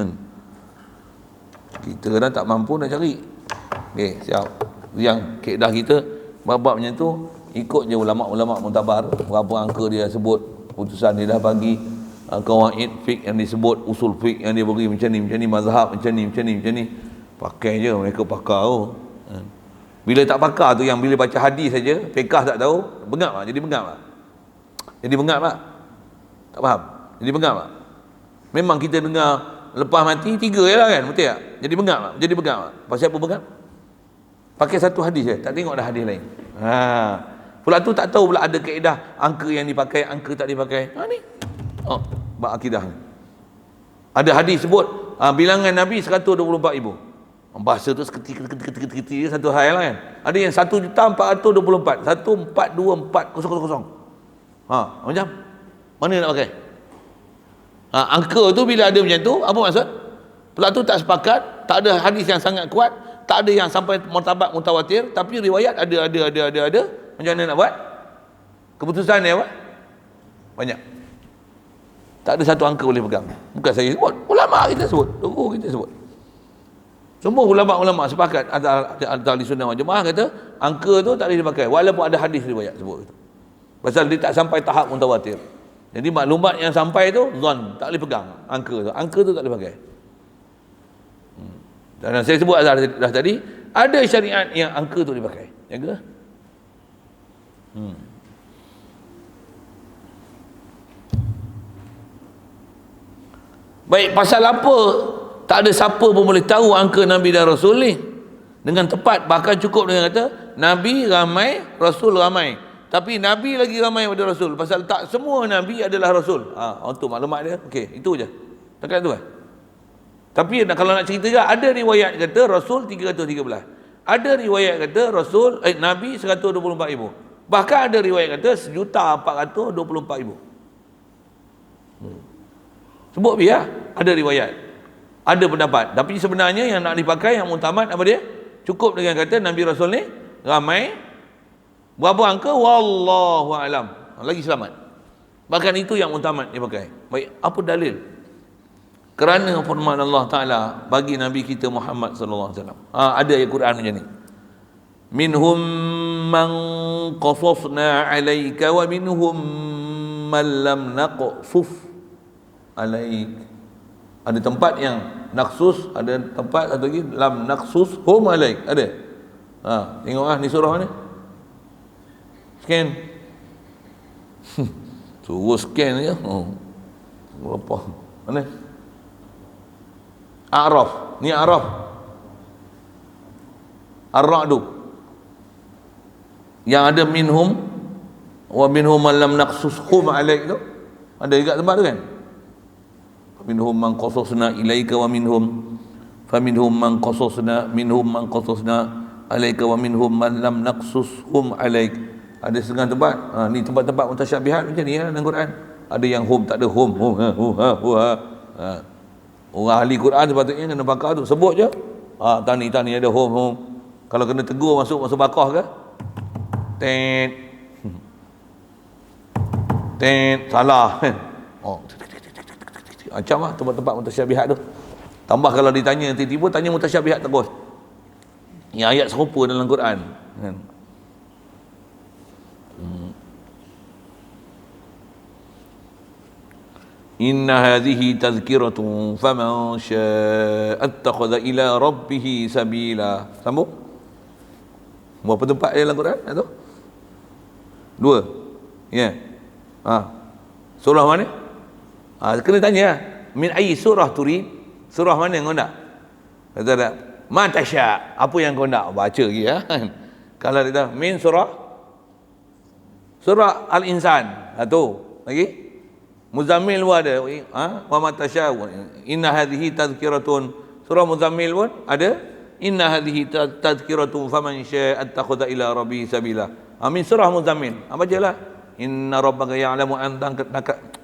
Kita dah tak mampu nak cari. Okey, siap. Yang kaedah kita bab-bab macam tu ikut je ulama-ulama mutabar, berapa angka dia sebut, putusan dia dah bagi, qawaid fiqh yang disebut, usul fiqh yang dia bagi macam ni, mazhab macam ni. Pakai je, mereka pakar tu. Bila tak pakar tu, yang bila baca hadis saja, fiqh tak tahu, bengap tak? Jadi bengap tak? Tak faham? Jadi bengap tak? Memang kita dengar lepas mati 3 je lah kan, betul tak? Jadi bengap tak? Pasal apa bengap? Pakai satu hadis je, tak tengok dah hadis lain. Pula tu tak tahu pula ada kaedah angka yang dipakai, angka tak dipakai. Ni bab akidah ni. Ada hadis sebut bilangan Nabi 124,000. Bahasa tu seketika satu hal lah kan. Ada yang 1,424,000. 1,424,000. Macam mana nak pakai? Angka tu bila ada macam tu, apa maksud? Pula tu tak sepakat, tak ada hadis yang sangat kuat, tak ada yang sampai martabat mutawatir, tapi riwayat ada. Macam mana nak buat? Keputusan dia apa? Banyak. Tak ada satu angka boleh pegang. Bukan saya sebut, ulama kita sebut, guru kita sebut. Semua ulama-ulama sepakat ahli sunnah wal jemaah kata angka tu tak boleh dipakai walaupun ada hadis riwayat sebut itu. Pasal dia tak sampai tahap mutawatir. Jadi maklumat yang sampai tu zon, tak boleh pegang angka tu. Angka tu tak boleh pakai. Dan saya sebut dah tadi, ada syariat yang angka tu dipakai. Jaga. Baik, pasal apa tak ada siapa pun boleh tahu angka Nabi dan Rasul ni dengan tepat, bahkan cukup dengan kata Nabi ramai, Rasul ramai. Tapi Nabi lagi ramai daripada Rasul, pasal tak semua Nabi adalah Rasul. Untuk maklumat dia, okey, itu je. Dekat tu kan. Tapi kalau nak cerita juga, ada riwayat kata Rasul 313. Ada riwayat kata Rasul Nabi 124,000. Bahkan ada riwayat kata 1,424,000. Sebut biar ada riwayat. Ada pendapat, tapi sebenarnya yang nak dipakai yang mutamat apa dia? Cukup dengan kata Nabi Rasul ni ramai. Berapa angka? Wallahu alam. Lagi selamat. Bahkan itu yang mutamat dipakai. Baik, apa dalil? Kerana firman Allah Taala bagi Nabi kita Muhammad sallallahu alaihi wasallam. Ada ayat Quran macam ni. Minhum man qasasna 'alaika wa minhum man lam naqsus 'alaik. Ada tempat yang naksus, ada tempat satu lagi lam naksus hum alaik. Ada. Tengok ni surah ni. Scan. Suruh scan je. Berapa? Mana? A'raf. Ni A'raf. Ar-Ra'du. Yang ada minhum wa minhum man lam naksus hum alaik tu. Ada dekat tempat tu kan? Minhum man qasasna ilaika wa minhum faminhum man qasasna alaika wa minhum man lam naqsushum alaik. Ada setengah tempat, ni tempat-tempat mutasyabihat macam ni dalam Quran. Ada yang hum, tak ada hum. Orang ahli Quran sepatutnya kena pakar tu, sebut je. Tani ada hum. Kalau kena tegur masuk bakah ke? Tet. Salah kan. Macam lah tempat-tempat mutasyabihat tu. Tambah kalau ditanya tiba-tiba tanya mutasyabihat terus. Ini ayat serupa dalam Quran kan. Inna hadhihi tazkiratun faman syaa'a attakhadha ila rabbih sabila. Sambung. Berapa tempat dalam Quran tu? 2. Ya. Surah mana? Kena tanya lah. Min ayyi surah turid? Surah mana kau nak? Kata tak? Ma tasya. Apa yang kau nak? Baca lagi ya. Kalau dia tahu min surah Al-Insan. Tu. Lagi? Muzammil pun ada. Wa ma tasya. Inna hadhihi tazkiratun. Surah Muzammil pun ada. Inna hadhihi tazkiratun faman syaa'a attakhadha ila rabbih sabila. Min surah Muzammil. Bacalah. Inna rabbaka ya'lamu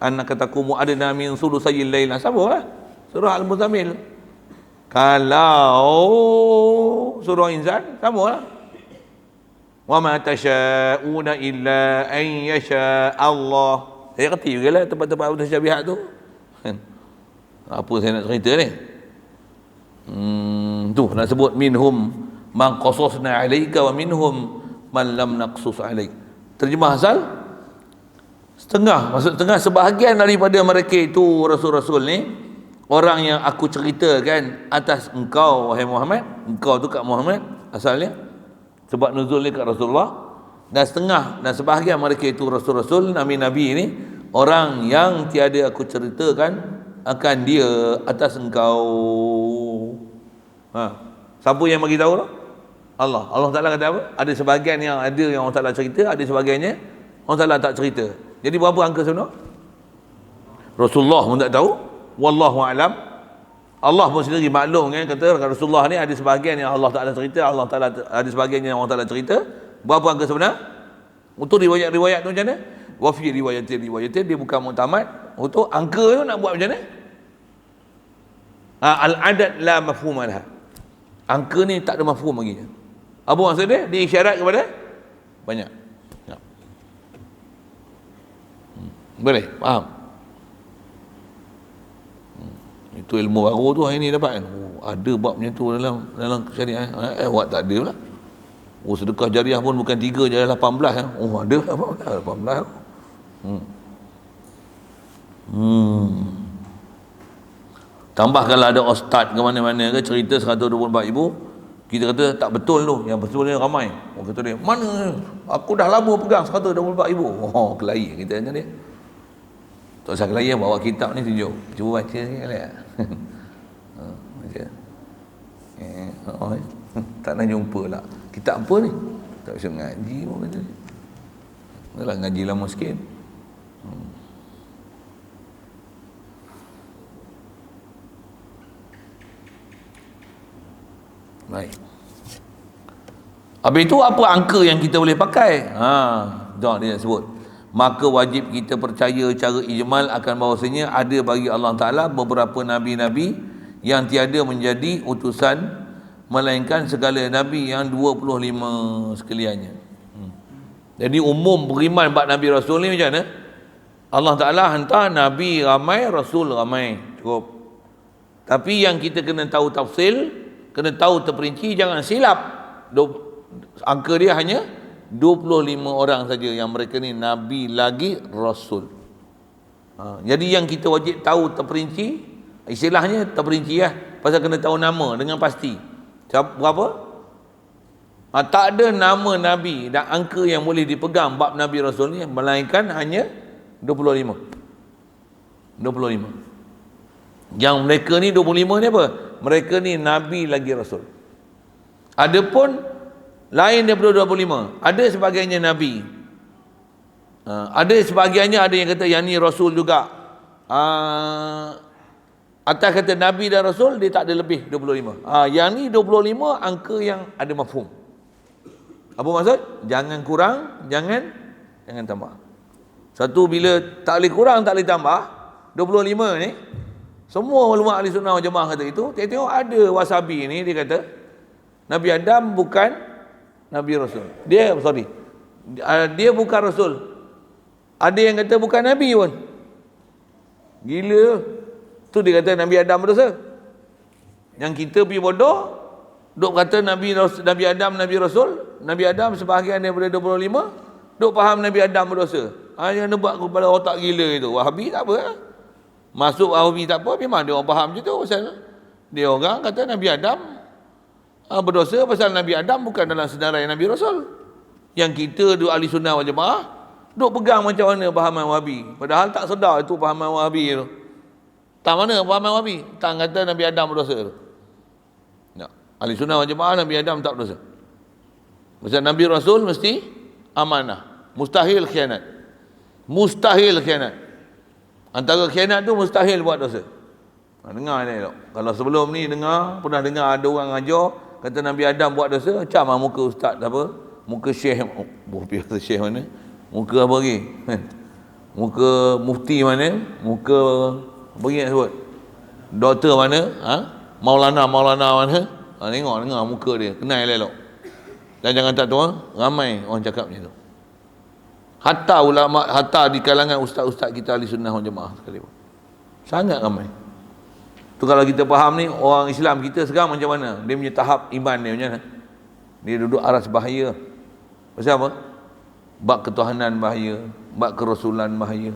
annaka taqumu adna min sulusayil lail. Sambunglah. Surah Al-Muzammil. Kalau surah Insan, sambunglah. Wa ma tasyauna illa an yasha Allah. Saya kata juga lah tempat-tempat mutasyabihat tu. Apa saya nak cerita ni? Tu nak sebut minhum man qasasna alayka wa minhum man lam naqsus alayk. Terjemah asal setengah, maksud setengah, sebahagian daripada mereka itu rasul-rasul ni orang yang aku ceritakan atas engkau wahai Muhammad. Engkau tu kat Muhammad asalnya, sebab nuzul ni kat Rasulullah. Dan setengah dan sebahagian mereka itu rasul-rasul, nabi-nabi ini orang yang tiada aku ceritakan akan dia atas engkau. Siapa yang bagi tahu tu? Allah. Allah Taala kata apa? Ada sebahagian yang Allah Taala cerita, ada sebahagiannya Allah Taala tak cerita. Jadi berapa angka sebenar? Rasulullah pun tak tahu, wallahu alam. Allah pun sendiri maklum kan, kata Rasulullah ni ada sebahagian yang Allah Taala cerita, Allah Taala ada sebahagian yang Allah Taala cerita. Berapa angka sebenar? Untuk riwayat-riwayat tu macam mana? Wa fi riwayatin dia bukan muktamad. Untuk angka tu nak buat macam mana? Al-adad la mafhum laha. Angka ni tak ada mafhum bagi. Apa maksud dia? Dia isyarat kepada banyak. Boleh? Faham? Itu ilmu baru tu hari ni dapat kan? Ada bab macam tu dalam syariah. Awak tak ada pula. Sedekah jariah pun bukan 3, jariah 18 kan? Ada 18. Tambah kalau ada ustaz ke mana-mana ke cerita 124,000, kita kata tak betul tu, yang betul ni ramai. Kata dia, mana? Aku dah lama pegang 124,000. Kelahi kita dengan dia. Tak usah kelahi, bawa kitab ni tunjuk. Cuba baca sikit lihat. Baca. Tak nak jumpa lah. Kitab apa ni? Tak bisa ngaji pun kata dia. Dah ngaji lama sikit. Baik. Habis itu apa angka yang kita boleh pakai? Jangan dia sebut. Maka wajib kita percaya cara ijmal akan bahawasanya ada bagi Allah Ta'ala beberapa nabi-nabi yang tiada menjadi utusan melainkan segala nabi yang 25 sekaliannya. Jadi umum beriman bab nabi rasul ni macam mana? Allah Ta'ala hantar nabi ramai, rasul ramai, cukup. Tapi yang kita kena tahu tafsil, kena tahu terperinci, jangan silap. Angka dia hanya 25 orang saja yang mereka ni nabi lagi rasul. Jadi yang kita wajib tahu terperinci, istilahnya terperinci lah, pasal kena tahu nama dengan pasti. Berapa? Tak ada nama nabi dan angka yang boleh dipegang bab nabi rasul ni melainkan hanya 25. Yang mereka ni 25 ni apa? Mereka ni nabi lagi rasul. Adapun lain daripada 25, ada sebahagiannya nabi. Ada sebahagiannya ada yang kata yang ni rasul juga. Atas kata nabi dan rasul dia tak ada lebih 25. Yang ni 25 angka yang ada mafhum. Apa maksud? Jangan kurang, jangan tambah. Satu, bila tak boleh kurang, tak boleh tambah, 25 ni semua ulama ahli sunnah wal jamaah kata itu. Tengok ada Wasabi ni, dia kata Nabi Adam bukan nabi rasul. Dia bukan rasul. Ada yang kata bukan Nabi pun. Gila. Tu dia kata Nabi Adam berdosa. Yang kita pergi bodoh, duk kata Nabi Adam Nabi Rasul. Nabi Adam sebahagian daripada 25, duk faham Nabi Adam berdosa. Yang buat kepala otak gila itu. Wahabi tak apa. Masuk Wahabi tak apa, memang dia orang faham je tu pasal dia orang kata Nabi Adam berdosa pasal Nabi Adam bukan dalam senarai Nabi Rasul. Yang kita duk ahli sunnah wal jamaah duk pegang macam mana fahaman Wahabi, padahal tak sedar itu fahaman Wahabi tu. Tak mana fahaman Wahabi, tak kata Nabi Adam berdosa tu. Ya. Ahli sunnah wal jamaah Nabi Adam tak berdosa. Pasal Nabi Rasul mesti amanah, mustahil khianat. Mustahil khianat. Antara khianat tu mustahil buat dosa. Dengar ni elok. Kalau sebelum ni pernah dengar ada orang ajar kata Nabi Adam buat dosa, macam muka ustaz apa? Muka syekh, biasa syekh mana? Muka apa lagi? Muka mufti mana? Muka apa lagi nak sebut? Doktor mana? Maulana mana? Tengok muka dia, kenal elok. Dan jangan tak tahu, ramai orang cakap macam tu. Hatta ulama, hatta di kalangan ustaz-ustaz kita ahli sunnah wal jamaah sekali pun. Sangat ramai. Tu kalau kita faham ni, orang Islam kita sekarang macam mana? Dia punya tahap iman dia macam mana? Dia duduk aras bahaya. Pasal apa? Bab ketuhanan bahaya, bab kerasulan bahaya.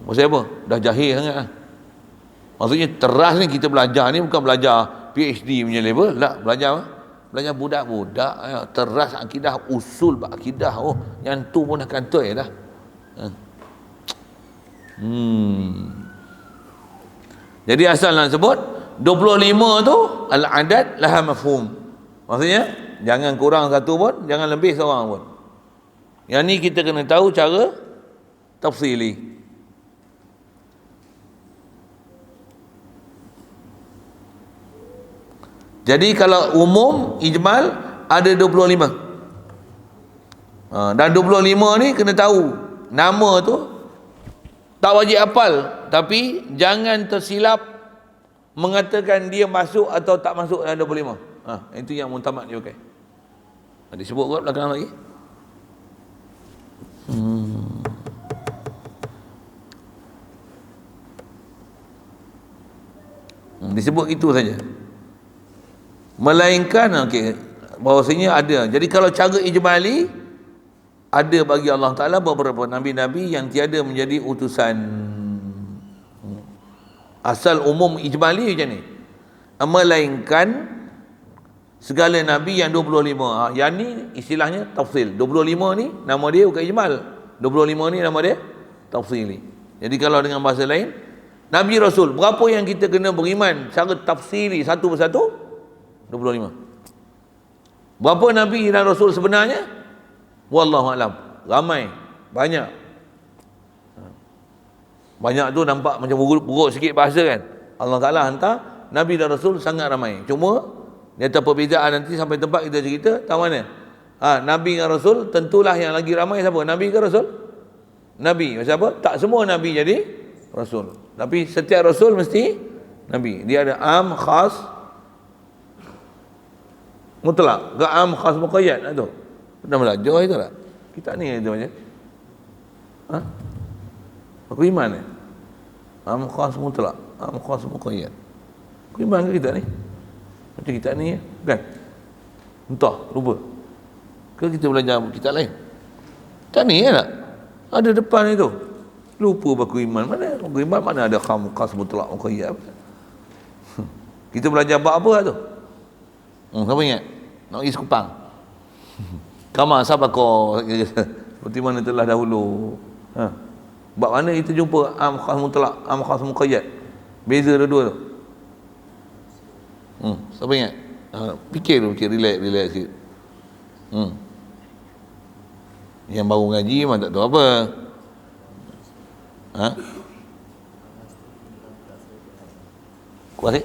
Pasal apa? Dah jahil sangat lah. Maksudnya teras ni kita belajar ni bukan belajar PhD punya level, tak. Belajar apa? Belajar budak-budak teras akidah, usul akidah. Oh, yang tu pun dah kantoi dah. Jadi asal nak sebut 25 tu al-adad laha mafhum. Maksudnya jangan kurang satu pun, jangan lebih seorang pun. Yang ni kita kena tahu cara tafsili. Jadi kalau umum ijmal ada 25. Dan 25 ni kena tahu nama tu tak wajib hafal, tapi jangan tersilap mengatakan dia masuk atau tak masuk dalam 25. Itu yang mutamak dia pakai. Disebut kot belakang lagi. Disebut itu saja. Melainkan bahawasanya ada. Jadi kalau cara ijmali, ada bagi Allah Ta'ala beberapa nabi-nabi yang tiada menjadi utusan. Asal umum ijmali macam ni. Melainkan segala nabi yang 25. Yang ni istilahnya tafsil. 25 ni nama dia bukan ijmal. 25 ni nama dia tafsili. Jadi kalau dengan bahasa lain, Nabi Rasul, berapa yang kita kena beriman secara tafsili satu persatu? 25. Berapa Nabi dan Rasul sebenarnya? Wallahu alam. Ramai, banyak. Banyak tu nampak macam buruk sikit bahasa kan. Allah Ta'ala hantar Nabi dan Rasul sangat ramai. Cuma dia ada perbezaan nanti sampai tempat kita cerita tahu mana. Nabi dan Rasul tentulah yang lagi ramai siapa? Nabi ke Rasul? Nabi. Pasal apa? Tak semua Nabi jadi Rasul. Tapi setiap Rasul mesti Nabi. Dia ada am, khas, mutlak. Ke am, khas, muqayyad tu. Pernah belajar itu tak? Kita ni itu macam. Aku iman ni. Am, khas, mutlak. Am, khas, muqayyad. Aku iman ke kita ni? Macam kita ni kan? Entah, lupa. Ke kita belajar kitab lain? Tak ni tak? Ada depan itu. Lupa baku iman. Mana baku iman mana ada khas, mutlak, muqayyad. Kita belajar bab apa tu? Siapa ingat? Nak pergi Sekupang. Kama sabako seperti mana telah dahulu. Bab mana kita jumpa am khas mutlak, am khas muqayyad. Beza dua-dua tu. Siapa ingat? Fikir relax sikit. Yang baru ngaji memang tak tahu apa. Kuat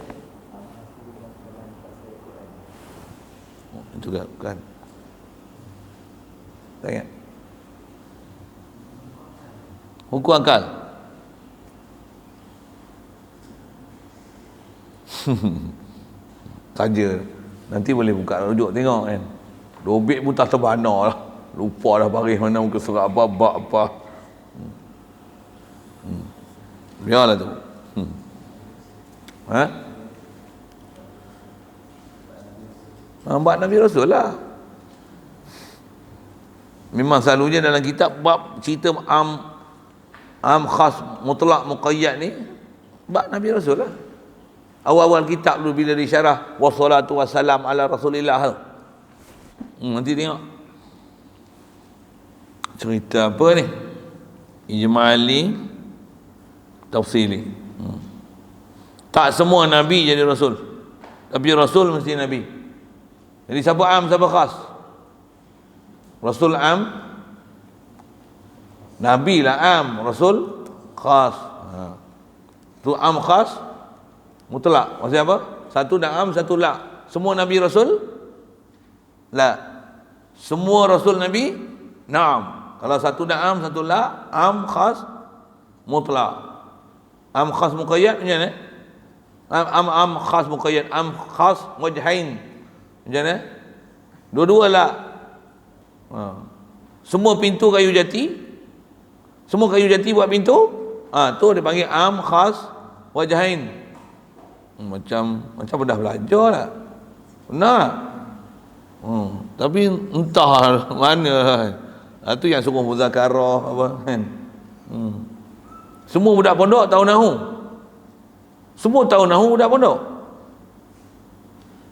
itu kan. Tak ingat? Hukum akal. Saja. Nanti boleh buka rujuk tengok kan. Dobek pun tak terbana lah. Lupa dah baris mana muka surat apa, bab apa. Biarlah tu. Ha? Bab Nabi Rasul lah. Memang selalunya dalam kitab bab cerita am khas mutlak muqayyad ni bab Nabi Rasul lah. Awal-awal kitab dulu bila disyarah wassalatu wassalam ala Rasulillah. Nanti tengok cerita apa ni, ijmali tafsili. Tak semua Nabi jadi Rasul, tapi Rasul mesti Nabi. Jadi siapa am, siapa khas? Rasul am, Nabi lah am, Rasul khas. Tu am khas mutlak. Maksudnya apa? Satu am, satu la. Semua Nabi Rasul? La. Semua Rasul Nabi? Naam. Kalau satu am, satu la, am khas mutlak. Am khas muqayyad macam mana? Am khas muqayyad, am khas wajhain. Macam mana? Dua-dua la. Semua pintu kayu jati, semua kayu jati buat pintu, tu dia panggil am khas wajhain. Macam dah belajar lah. Benar. Tapi entah mana. Tu yang suruh muzakarah apa kan. Semua budak pondok tahu nahu. Semua tahu nahu budak pondok.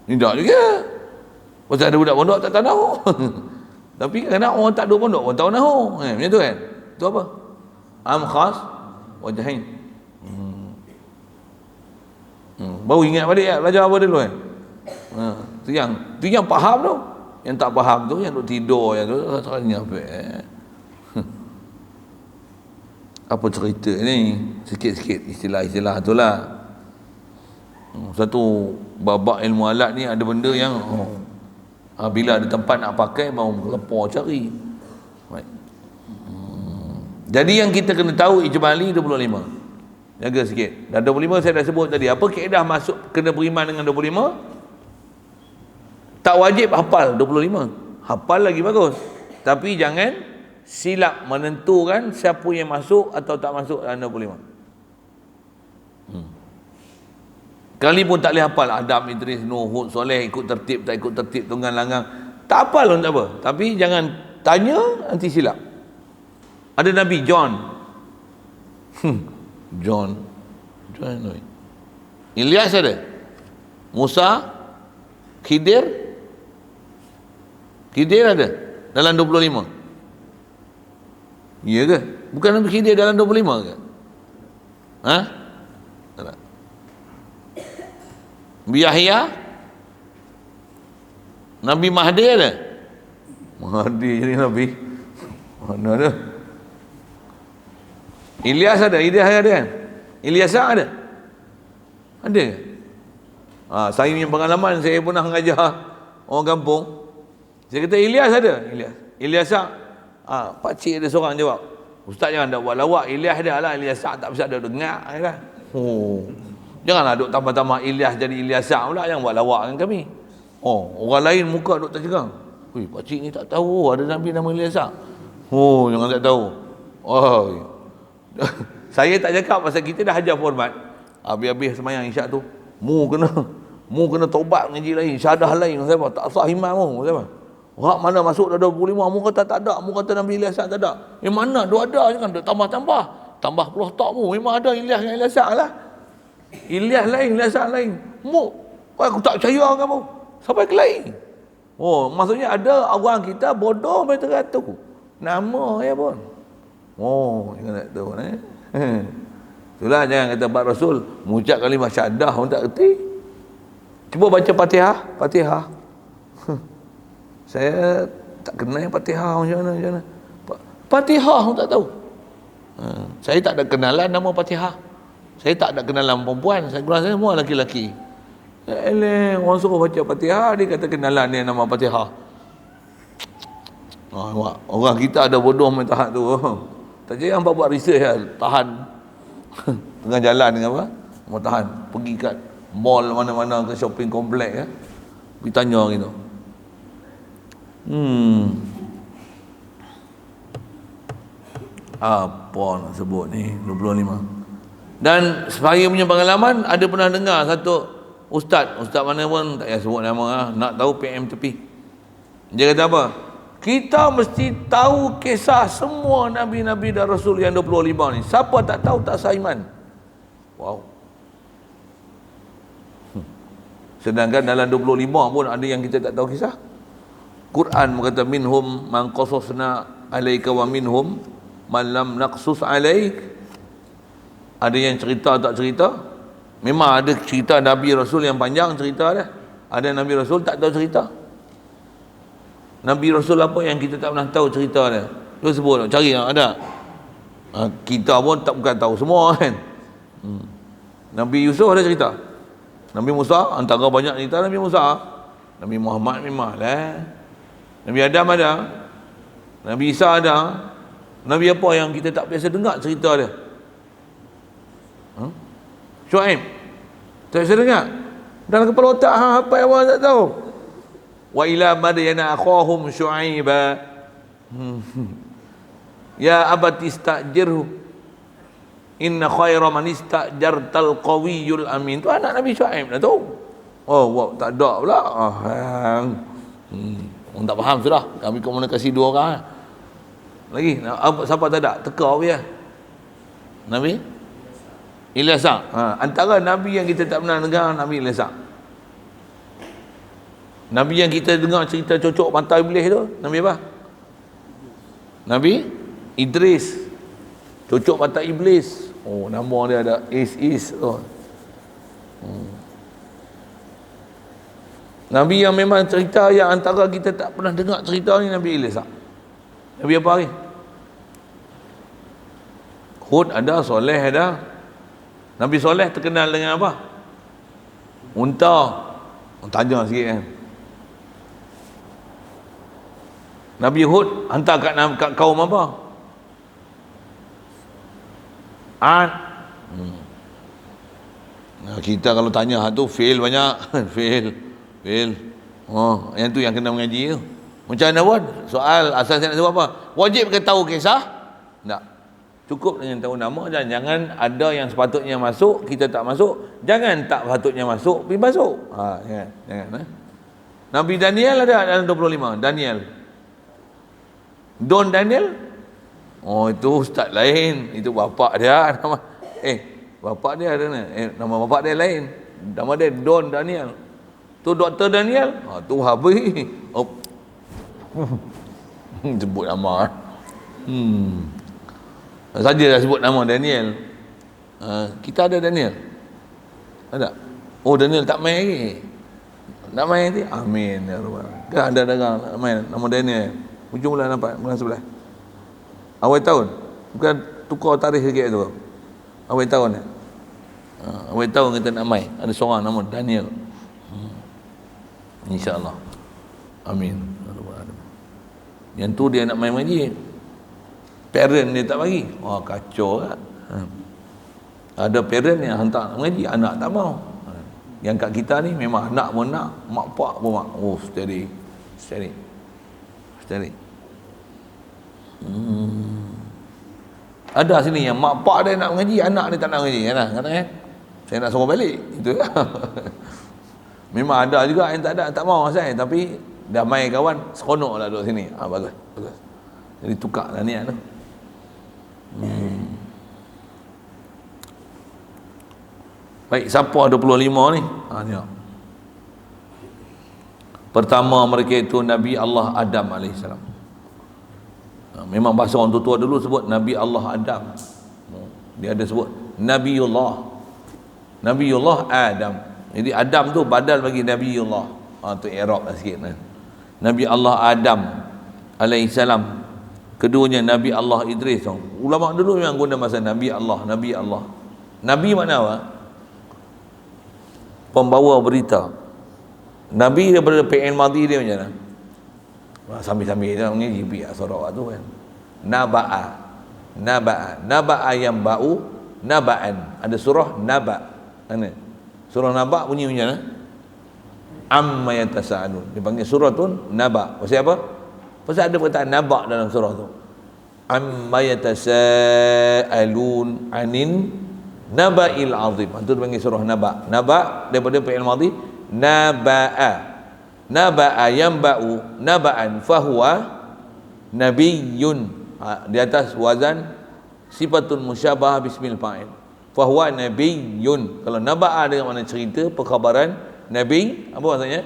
Tidak juga. Pasal ada budak pondok tak tahu nahu. Tapi kadang orang tak duduk pondok pun tahu nahu. Macam tu kan. Tu apa? Am khas wajhain. Baru ingat balik ya, belajar apa dulu kan. Tu yang faham tu. Yang tak faham tu yang duk tidur yang tu tanya apa. Apa cerita ni? Sikit-sikit istilah-istilah tu lah. Satu babak ilmu alat ni ada benda yang bila ada tempat nak pakai mau lepor cari. Jadi yang kita kena tahu ijmali 25. Jaga sikit. Dan 25 saya dah sebut tadi. Apa kaedah masuk kena beriman dengan 25? Tak wajib hafal 25. Hafal lagi bagus. Tapi jangan silap menentukan siapa yang masuk atau tak masuk dalam 25. Kali pun tak boleh hafal Adam, Idris, Nuh, Hud, Soleh, ikut tertib, tak ikut tertib, tunggang langgang. Tak hafal pun tak apa. Tapi jangan tanya, nanti silap. Ada Nabi John. John. Ilyas ada. Musa, Khidir ada dalam 25. Ya ke? Bukan Nabi Khidir dalam 25 ke? Ha? Tak. Nabi Yahya, Nabi Mahdi ada. Mahdi jadi Nabi. Mana ada? Ilyas ada. Ilyas ada kan? Ilyas ada. Ada. Saya punya pengalaman, saya pernah mengajar orang kampung. Saya kata Ilyas ada. Ilyas pakcik ada seorang jawab, ustaz jangan dak buat lawak, Ilyas ada lah. Ilyas tak pasal ada dengar kan. Janganlah duk tambah-tambah Ilyas jadi Ilyas pula, jangan buat lawak dengan kami. Orang lain muka duk tercengang. Pakcik ni tak tahu ada Nabi nama Ilyas. Jangan tak tahu. Saya tak cakap pasal kita dah ajar format. Habis-habis semayang isyak tu, mu kena taubat ngaji lain, syahadah lain. Saya tak sah iman mu. Saya orang mana masuk dah 25, mu kata tak ada, mu kata Nabi Ilyas tak ada. Yang mana dua ada je kan, tambah-tambah. Tambah puluh tak mu, memang ada Ilyas dengan Ilyas lah. Ilyas lain, Ilyas lain. Mu, aku tak percaya kamu. Sampai ke lain. Maksudnya ada orang kita bodoh betul kata tu. Nama ya pun. Jangan tak tahu ni. Itulah jangan kata bab Rasul mengucap kalimah syahadah orang tak erti. Cuba baca Fatihah. Saya tak kenal yang Fatihah macam mana. Fatihah orang tak tahu. Saya tak ada kenalan nama Fatihah. Saya tak ada kenalan perempuan. Saya semua laki-laki. Orang suruh baca Fatihah, dia kata kenalan dia nama Fatihah. Orang kita ada bodoh main tahap tu. Tak kira hangpa buat research lah, tahan tengah jalan dengan apa? Mau tahan pergi kat mall mana-mana ke shopping komplek kan. Pergi tanya gitu. Apa nak sebut ni 25. Dan saya punya pengalaman, ada pernah dengar satu ustaz mana pun tak payah sebut nama lah, nak tahu PM tepi. Dia kata apa? Kita mesti tahu kisah semua Nabi-Nabi dan Rasul yang 25 ni. Siapa tak tahu tak sah iman. Wow. Sedangkan dalam 25 pun ada yang kita tak tahu kisah. Quran berkata minhum man qasasna alaika wa minhum man lam naqsus alaik. Ada yang cerita tak cerita. Memang ada cerita Nabi Rasul yang panjang cerita dah. Ada Nabi Rasul tak tahu cerita. Nabi Rasul apa yang kita tak pernah tahu cerita dia. Tu sebut, cari ada. Kita pun tak bukan tahu semua kan. Nabi Yusuf ada cerita. Nabi Musa, antara banyak cerita Nabi Musa. Nabi Muhammad memang lah. Nabi Adam ada. Nabi Isa ada. Nabi apa yang kita tak biasa dengar cerita dia? Syuaib. Tak biasa dengar. Dalam kepala otak apa yang awak tak tahu? Wa ila madyana akhahum syuaiba. Ya abati istajirhu. Inna khaira man istajartal qawiyul amin. Tu anak Nabi Syuaib dah tahu. Oh, wow, tak ada pula. Orang tak faham sudah. Kami komunikasi dua orang. Lagi siapa tak ada? Teka apa ya? Nabi Ilyasa. Antara Nabi yang kita tak pernah dengar, Nabi Ilyasa. Nabi yang kita dengar cerita cocok mata iblis tu, Nabi apa? Nabi Idris. Cocok mata iblis. Oh, nama dia ada Is. Oh. Nabi yang memang cerita yang antara kita tak pernah dengar cerita ni, Nabi Ilyasa. Nabi apa lagi? Hud ada, Soleh ada. Nabi Soleh terkenal dengan apa? Unta. Tanya sikit kan. Nabi Hud hantar kat kaum apa? Ad. Nah, kita kalau tanya tu fail banyak. fail. Oh, yang tu yang kena mengaji tu. Macam mana buat? Soal asal saya nak sebut apa? Wajib ke tahu kisah? Tak. Cukup dengan tahu nama dan jangan ada yang sepatutnya masuk, kita tak masuk. Jangan tak patutnya masuk, pergi masuk. Jangan. Nabi Daniel ada dalam 25. Daniel. Don Daniel? Oh, itu ustaz lain. Itu bapak dia. Bapak dia ada ni. Nama bapak dia lain. Nama dia Don Daniel. Tu Dr. Daniel. Tu habis. Oh. Sebut nama. Saja dah sebut nama Daniel. Kita ada Daniel. Ada. Oh, Daniel tak main lagi. Nak main nanti? Amin ya rabbal. Kan ada dengar main nama Daniel. Hujung bulan apa? Bulan 11. Awal tahun. Bukan tukar tarikh sikit tu. Awal tahun ni. Awal tahun kita nak main. Ada seorang nama Daniel. InsyaAllah. Amin. Yang tu dia nak main majlis. Parent dia tak bagi. Wah, kacau kan. Ada parent yang hantar mengaji, anak tak mau. Yang kat kita ni memang anak pun nak, mak pak pun mak. Oh, steady. Ada sini yang mak pak dia nak mengaji, anak dia tak nak mengaji kan. Katanya, saya nak suruh balik. Itu lah. Memang ada juga yang tak mau saya, tapi dah main kawan, seronoklah duduk sini. Bagus. Jadi tukar lah niat tu. Baik, siapa 25 ni? Tengok. Pertama mereka itu Nabi Allah Adam AS. Memang bahasa orang tua dulu sebut Nabi Allah Adam. Dia ada sebut Nabiullah Adam. Jadi Adam tu badal bagi Nabiullah. Tu i'rab lah sikit. Nabi Allah Adam AS. Keduanya Nabi Allah Idris. Ulama dulu memang guna masa Nabi Allah. Nabi makna apa? Pembawa berita. Nabi daripada PN Madhi dia macam mana? Sambil-sambil dia mengaji pihak Sarawak tu kan. Naba'a yang ba'u naba'an. Ada surah Naba'. Mana? Surah Naba' bunyi macam mana? Amma yatasa'alun. Dia panggil surah tu Naba'. Pasal apa? Pasal ada perkataan Naba' dalam surah tu. Amma yatasa'alun anin Naba'il azim. Itu dipanggil surah Naba. Naba daripada fi'il madhi, naba'a. Naba'a yanba'u naba'an fahuwa nabiyyun. Di atas wazan sifatun musyabah bismil fa'il. Fahuwa nabiyyun. Kalau naba'a dengan makna cerita, perkhabaran, nabi apa maksudnya?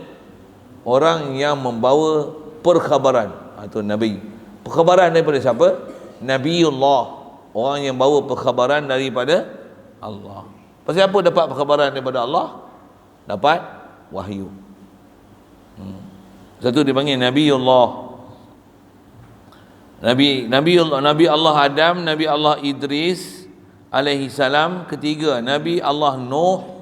Orang yang membawa perkhabaran. Itu nabi. Perkhabaran daripada siapa? Nabiullah. Orang yang bawa perkhabaran daripada Allah. Pasal apa dapat perkhabaran daripada Allah? Dapat wahyu. Satu dipanggil Nabiullah. Nabi Allah Adam, Nabi Allah Idris alaihi salam. Ketiga Nabi Allah Nuh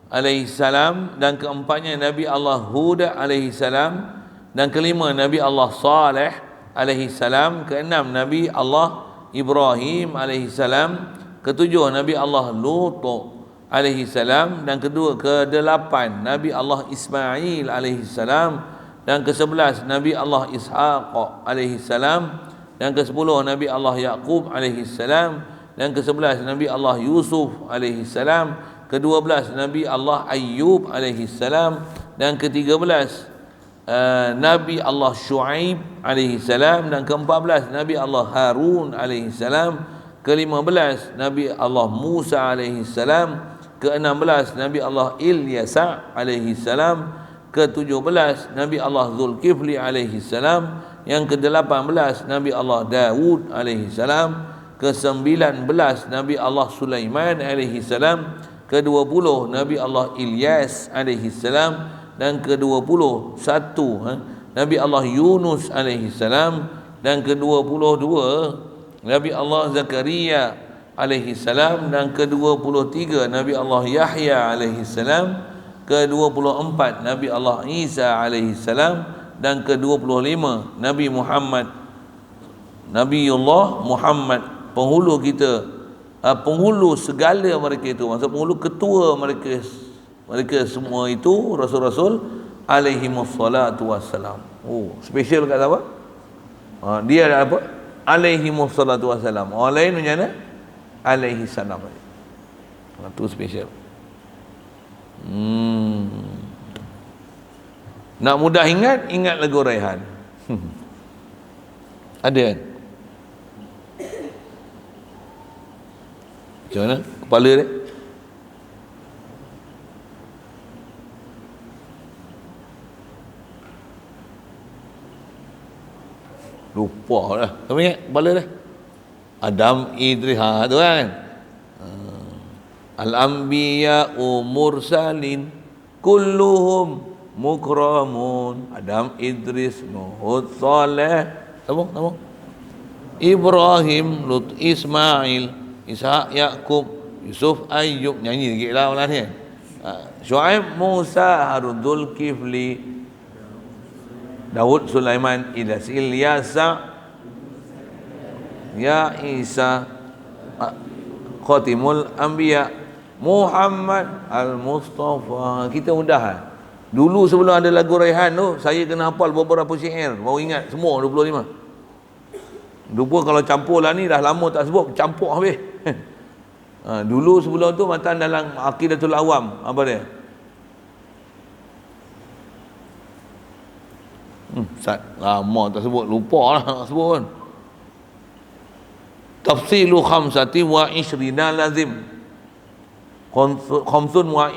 alaihi salam, dan keempatnya Nabi Allah Hud alaihi salam, dan kelima Nabi Allah Saleh alaihi salam, keenam Nabi Allah Ibrahim alaihi salam, ketujuh Nabi Allah Lut alaihi salam, dan kedelapan Nabi Allah Ismail alaihi salam, dan ke-11 Nabi Allah Ishaq alaihi salam, dan ke-10 Nabi Allah Yaqub alaihi salam, dan ke-11 Nabi Allah Yusuf alaihi salam, ke-12 Nabi Allah Ayyub alaihi salam, dan ke-13 Nabi Allah Shu'aib alaihi salam, dan ke-14 Nabi Allah Harun alaihi salam, ke-15 Nabi Allah Musa alaihi salam, ke-16 Nabi Allah Ilyasa alaihi salam, ke-17 Nabi Allah Zulkifli alaihi salam, yang ke-18 Nabi Allah Daud alaihi salam, ke-19 Nabi Allah Sulaiman alaihi salam, ke-20 Nabi Allah Ilyas alaihi salam, dan ke-21 Nabi Allah Yunus alaihi salam, dan ke-22 Nabi Allah Zakaria alaihi salam, dan ke-23 Nabi Allah Yahya alaihi salam, ke-24 Nabi Allah Isa alaihi salam, dan ke-25 Nabi Muhammad, Nabiullah Muhammad, penghulu kita, penghulu segala mereka itu, maksud penghulu ketua mereka semua itu rasul-rasul alaihi wassalatu wassalam. Oh, special kat apa? Dia ada apa? Alaihi wassalatu wassalam. Orang lain macam mana? Alaihi salam. Itu special. Nak mudah ingat lagu Raihan. Ada kan? Macam mana? Kepala dia? Lupa lah. Kamu ingat kepala dia? Adam, Idris, tu kan? Al-anbiya'u mursalin kulluhum mukramun. Adam, Idris, Nuh, Saleh, sambung. Ibrahim, Lut, Ismail, Ishaq, Yaqub, Yusuf, Ayyub. Nyanyi sikit lah malah ni. Shu'aib, Musa, Harun, Zulkifli, Daud, Sulaiman, Ilyasa, Ya Isa, Khatimul Anbiya, Muhammad Al-Mustafa. Kita mudah. Dulu sebelum ada lagu Raihan tu, saya kena hafal beberapa syair, baru ingat semua 25. Lupa kalau campur lah ni, dah lama tak sebut, campur habis. Dulu sebelum tu matan dalam Aqidatul Awam, apa dia? Ustaz, lama tak sebut, lupa lah nak sebut kan. Tafsilu khamsati wa ishrina lazim. Khamsun wa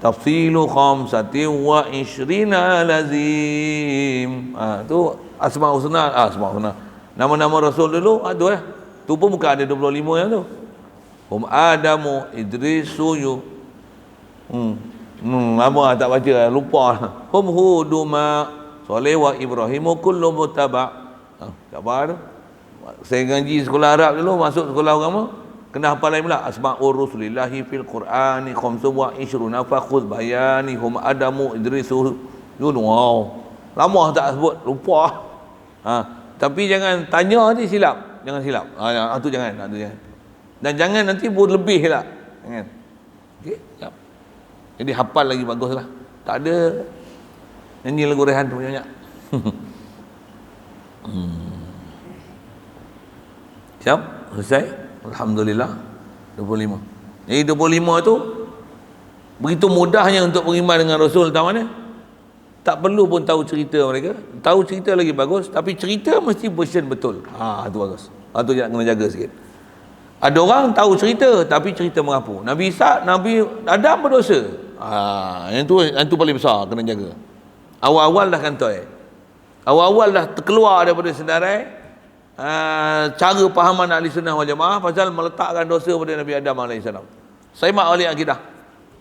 Tafsilu khamsati wa ishrina lazim. Tu Asmaul Husna. Asmaul Husna, nama-nama Rasul dulu ada tu pun bukan ada 25 yang tu. Adamu, Idrisu, lama tak baca, lupa. Huduma, Saleh wa Ibrahimu kullu mutaba'. Tak apa tu. Saya ngaji sekolah Arab dulu, masuk sekolah agama, kena hafal lain pula. Asma'ur Rasulillahi fil Qur'ani khamsun wa ishruna fakhudh bayani hum Adamu, Idrisu, Yunus. Wow. Lama tak sebut, lupa. Tapi jangan tanya ni silap. Jangan silap. Tu jangan. Dan jangan nanti buat lebih lah. Jangan. Okey, siap. Jadi hafal lagi baguslah. Tak ada nyanyi lagu Raihan tu banyak. Siap? selesai. Alhamdulillah 25. Jadi 25 tu begitu mudahnya untuk beriman dengan Rasul. Tahu mana? Tak perlu pun tahu cerita mereka. Tahu cerita lagi bagus, tapi cerita mesti version betul. Itu bagus. Tu jangan kena jaga sikit. Ada orang tahu cerita tapi cerita merapu. Nabi Adam berdosa. Yang tu paling besar kena jaga. Awal-awal dah kantoi. Awal-awal dah terkeluar daripada senarai cara pahaman ahli sunnah wal jamaah pasal meletakkan dosa pada Nabi Adam AS. Saya mak balik akidah.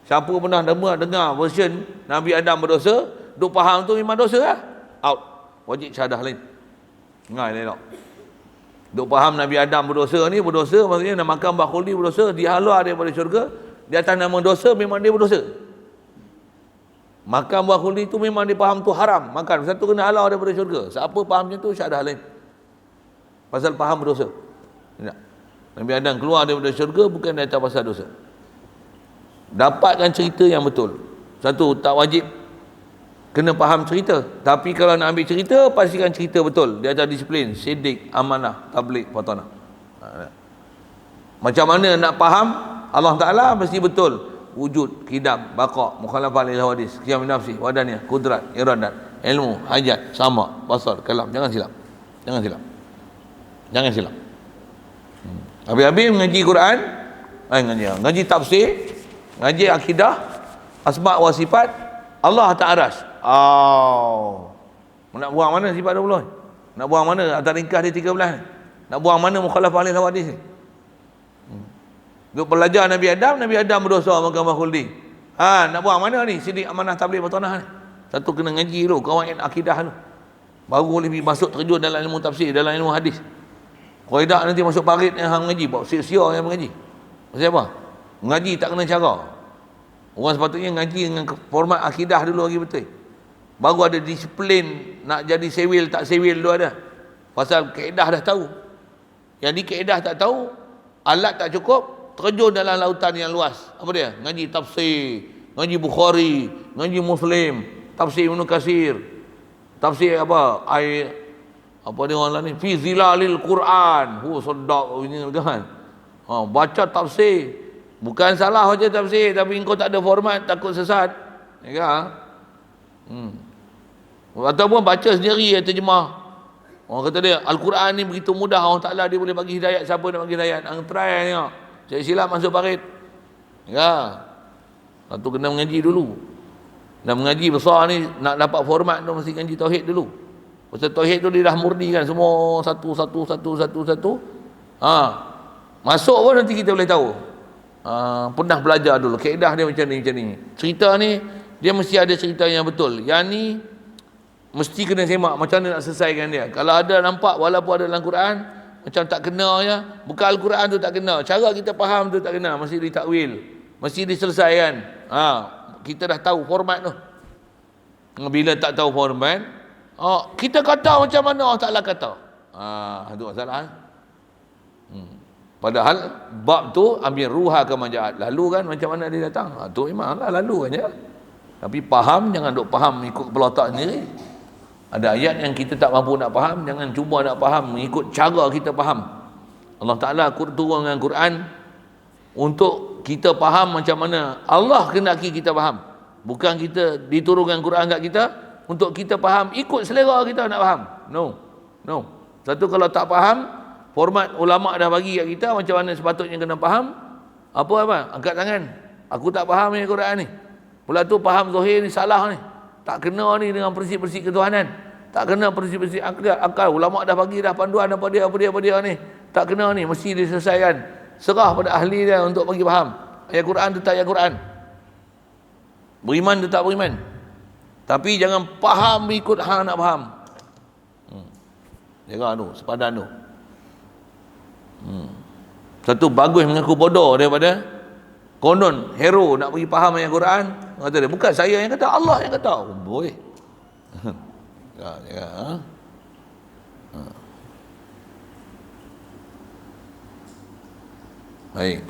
Siapa pernah dengar version Nabi Adam berdosa, duk faham tu memang dosa lah. Out. Wajib syahadah lain. Ngai elok. Duk faham Nabi Adam berdosa maksudnya nak makan buah khuldi berdosa, dihalau daripada syurga, di atas nama dosa memang dia berdosa. Makan buah khuldi tu memang dia faham tu haram, makan satu kena halau daripada syurga. Siapa faham macam tu syahadah lain. Pasal faham berdosa. Tak. Nabi Adam keluar daripada syurga bukan di atas pasal dosa. Dapatkan cerita yang betul. Satu, tak wajib kena faham cerita, tapi kalau nak ambil cerita, pastikan cerita betul. Dia ada disiplin, sidik, amanah, tabligh, fatanah. Macam mana nak faham Allah Ta'ala mesti betul. Wujud, qidam, baqa', mukhalafah lil hawadis, qiyam nafsi, wadaniyah, kudrat, iradat, ilmu, hajat, sama, basar, kalam. Jangan silap. Habis-habis mengaji Quran, ngaji tafsir, ngaji akidah, asma' wa sifat, Allah ta'aras. Nak buang mana sifat 20? Nak buang mana atas ringkas dia 13? Nak buang mana mukhalafah lil hawadis ni? Duk belajar Nabi Adam berdosa makan buah khuldi. Nak buang mana ni? Sidik, amanah, tabligh, fatanah ni. Satu kena ngaji dulu, kawaid akidah dulu. Baru boleh masuk terjun dalam ilmu tafsir, dalam ilmu hadis. Kalau tidak nanti masuk parit yang hang mengaji, bawa sia-sia yang mengaji. Pasal apa? Mengaji tak kena cara. Orang sepatutnya ngaji dengan format akidah dulu lagi betul. Baru ada disiplin nak jadi sewil tak sewil dulu ada. Pasal kaedah dah tahu. Yang di kaedah tak tahu, alat tak cukup, terjun dalam lautan yang luas. Apa dia? Ngaji tafsir, ngaji Bukhari, ngaji Muslim, tafsir Ibnu Katsir, tafsir apa? Apa dia orang ni? Fi zilalil Quran. Sedap ini kan. Baca tafsir. Bukan salah baca tafsir, tapi engkau tak ada format, takut sesat. Ya kan? Ataupun baca sendiri terjemah. Orang kata dia Al-Quran ni begitu mudah, Allah Ta'ala dia boleh bagi hidayat. Siapa nak bagi hidayat? Hang try tengok. Cari silap masuk parit. Ya. Satu kena mengaji dulu. Nak mengaji besar ni, nak dapat format tu mesti ngaji tauhid dulu. Pasal tauhid tu dia dah murni kan, semua satu. Masuk pun nanti kita boleh tahu. Pernah belajar dulu kaedah dia macam ni. Cerita ni dia mesti ada cerita yang betul. Yang ni mesti kena semak macam mana nak selesaikan dia. Kalau ada nampak walaupun ada dalam Quran macam tak kena ya, bukan Al-Quran tu tak kena, cara kita faham tu tak kena, mesti ditakwil, mesti diselesaikan. Kita dah tahu format tu. Bila tak tahu format, kita kata macam mana Allah Ta'ala kata. Itu masalah. Padahal bab tu ambil ruha kemanjaat. Lalu kan macam mana dia datang? Tu memanglah lalu kan je. Tapi faham, jangan duk faham ikut kepala otak sendiri. Ada ayat yang kita tak mampu nak faham, jangan cuba nak faham mengikut cara kita faham. Allah Ta'ala turunkan Quran untuk kita faham macam mana Allah kehendaki kita faham. Bukan kita diturunkan Quran kat kita untuk kita faham ikut selera kita nak faham. No. Satu, kalau tak faham, format ulama dah bagi kat kita macam mana sepatutnya kena faham. Apa? Angkat tangan. Aku tak faham ni Quran ni. Pula tu faham zahir ni salah ni. Tak kena ni dengan prinsip-prinsip ketuhanan. Tak kena prinsip-prinsip akal. Ulama dah bagi dah panduan apa dia ni. Tak kena ni, mesti diselesaikan. Serah pada ahli dia untuk bagi faham. Ayat Quran tu tak ayat Quran. Beriman tu tak beriman. Tapi jangan faham ikut hang nak faham. Jaga tu, sepadan tu. Satu bagus mengaku bodoh daripada konon hero nak bagi faham ayat Quran. Kata dia, bukan saya yang kata, Allah yang kata. Boleh. Baik.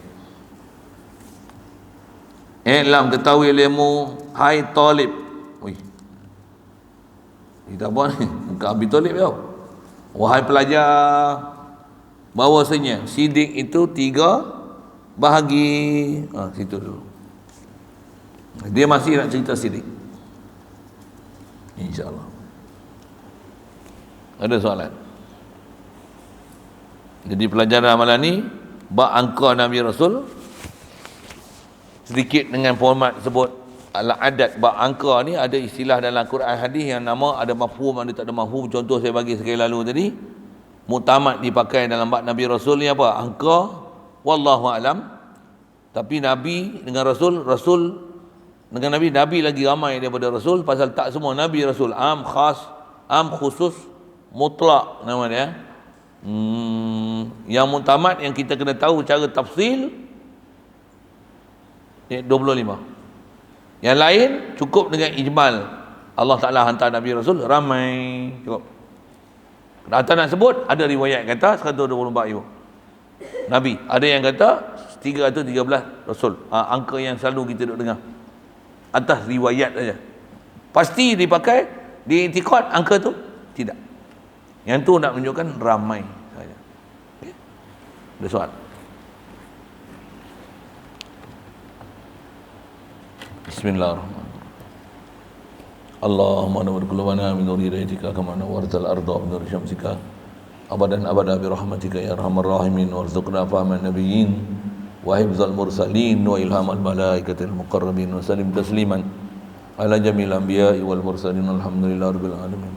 I'lam, ketahui ilmu, hai talib. Kita apa ni? Bukan Abi Talib tau. Wahai pelajar, bahwasanya sidik itu 3 bahagi. Situ dulu. Dia masih nak cerita sidik. InsyaAllah. Ada soalan? Jadi pelajaran amalan ni bab angka Nabi Rasul, sedikit dengan format sebut adat bab angka ni. Ada istilah dalam Quran hadis yang nama ada mafhum, ada tak ada mafhum. Contoh saya bagi sekali lalu tadi, muktamad dipakai dalam bab Nabi Rasul ni apa? Angka, wallahu alam. Tapi Nabi dengan Rasul, Rasul dengan Nabi, Nabi lagi ramai daripada Rasul, pasal tak semua Nabi Rasul. Am khas, am khusus, mutlak nama dia. Yang muktamad yang kita kena tahu cara tafsil 25. Yang lain cukup dengan ijmal. Allah Ta'ala hantar Nabi Rasul ramai, cukup. Atau nak sebut, ada riwayat kata 124 ribu Nabi, ada yang kata 313 Rasul. Angka yang selalu kita duk dengar atas riwayat saja. Pasti dipakai di i'tiqad angka tu? Tidak. Yang tu nak menunjukkan ramai saja. Okay. Ada soal? Bismillahirrahmanirrahim. Allahumma nawwir qulubana min nuri hidaytika kama nawwartal arda min nuri syamsika abadan abada bi rahmatika ya arhamar rahimin, warzuqna fahman nabiyyin wa hifzal mursalin wa ilhamal malaikatil muqarrabin wa sallim tasliman ala jamil anbiya'i wal mursalin, alhamdulillahi rabbil alamin.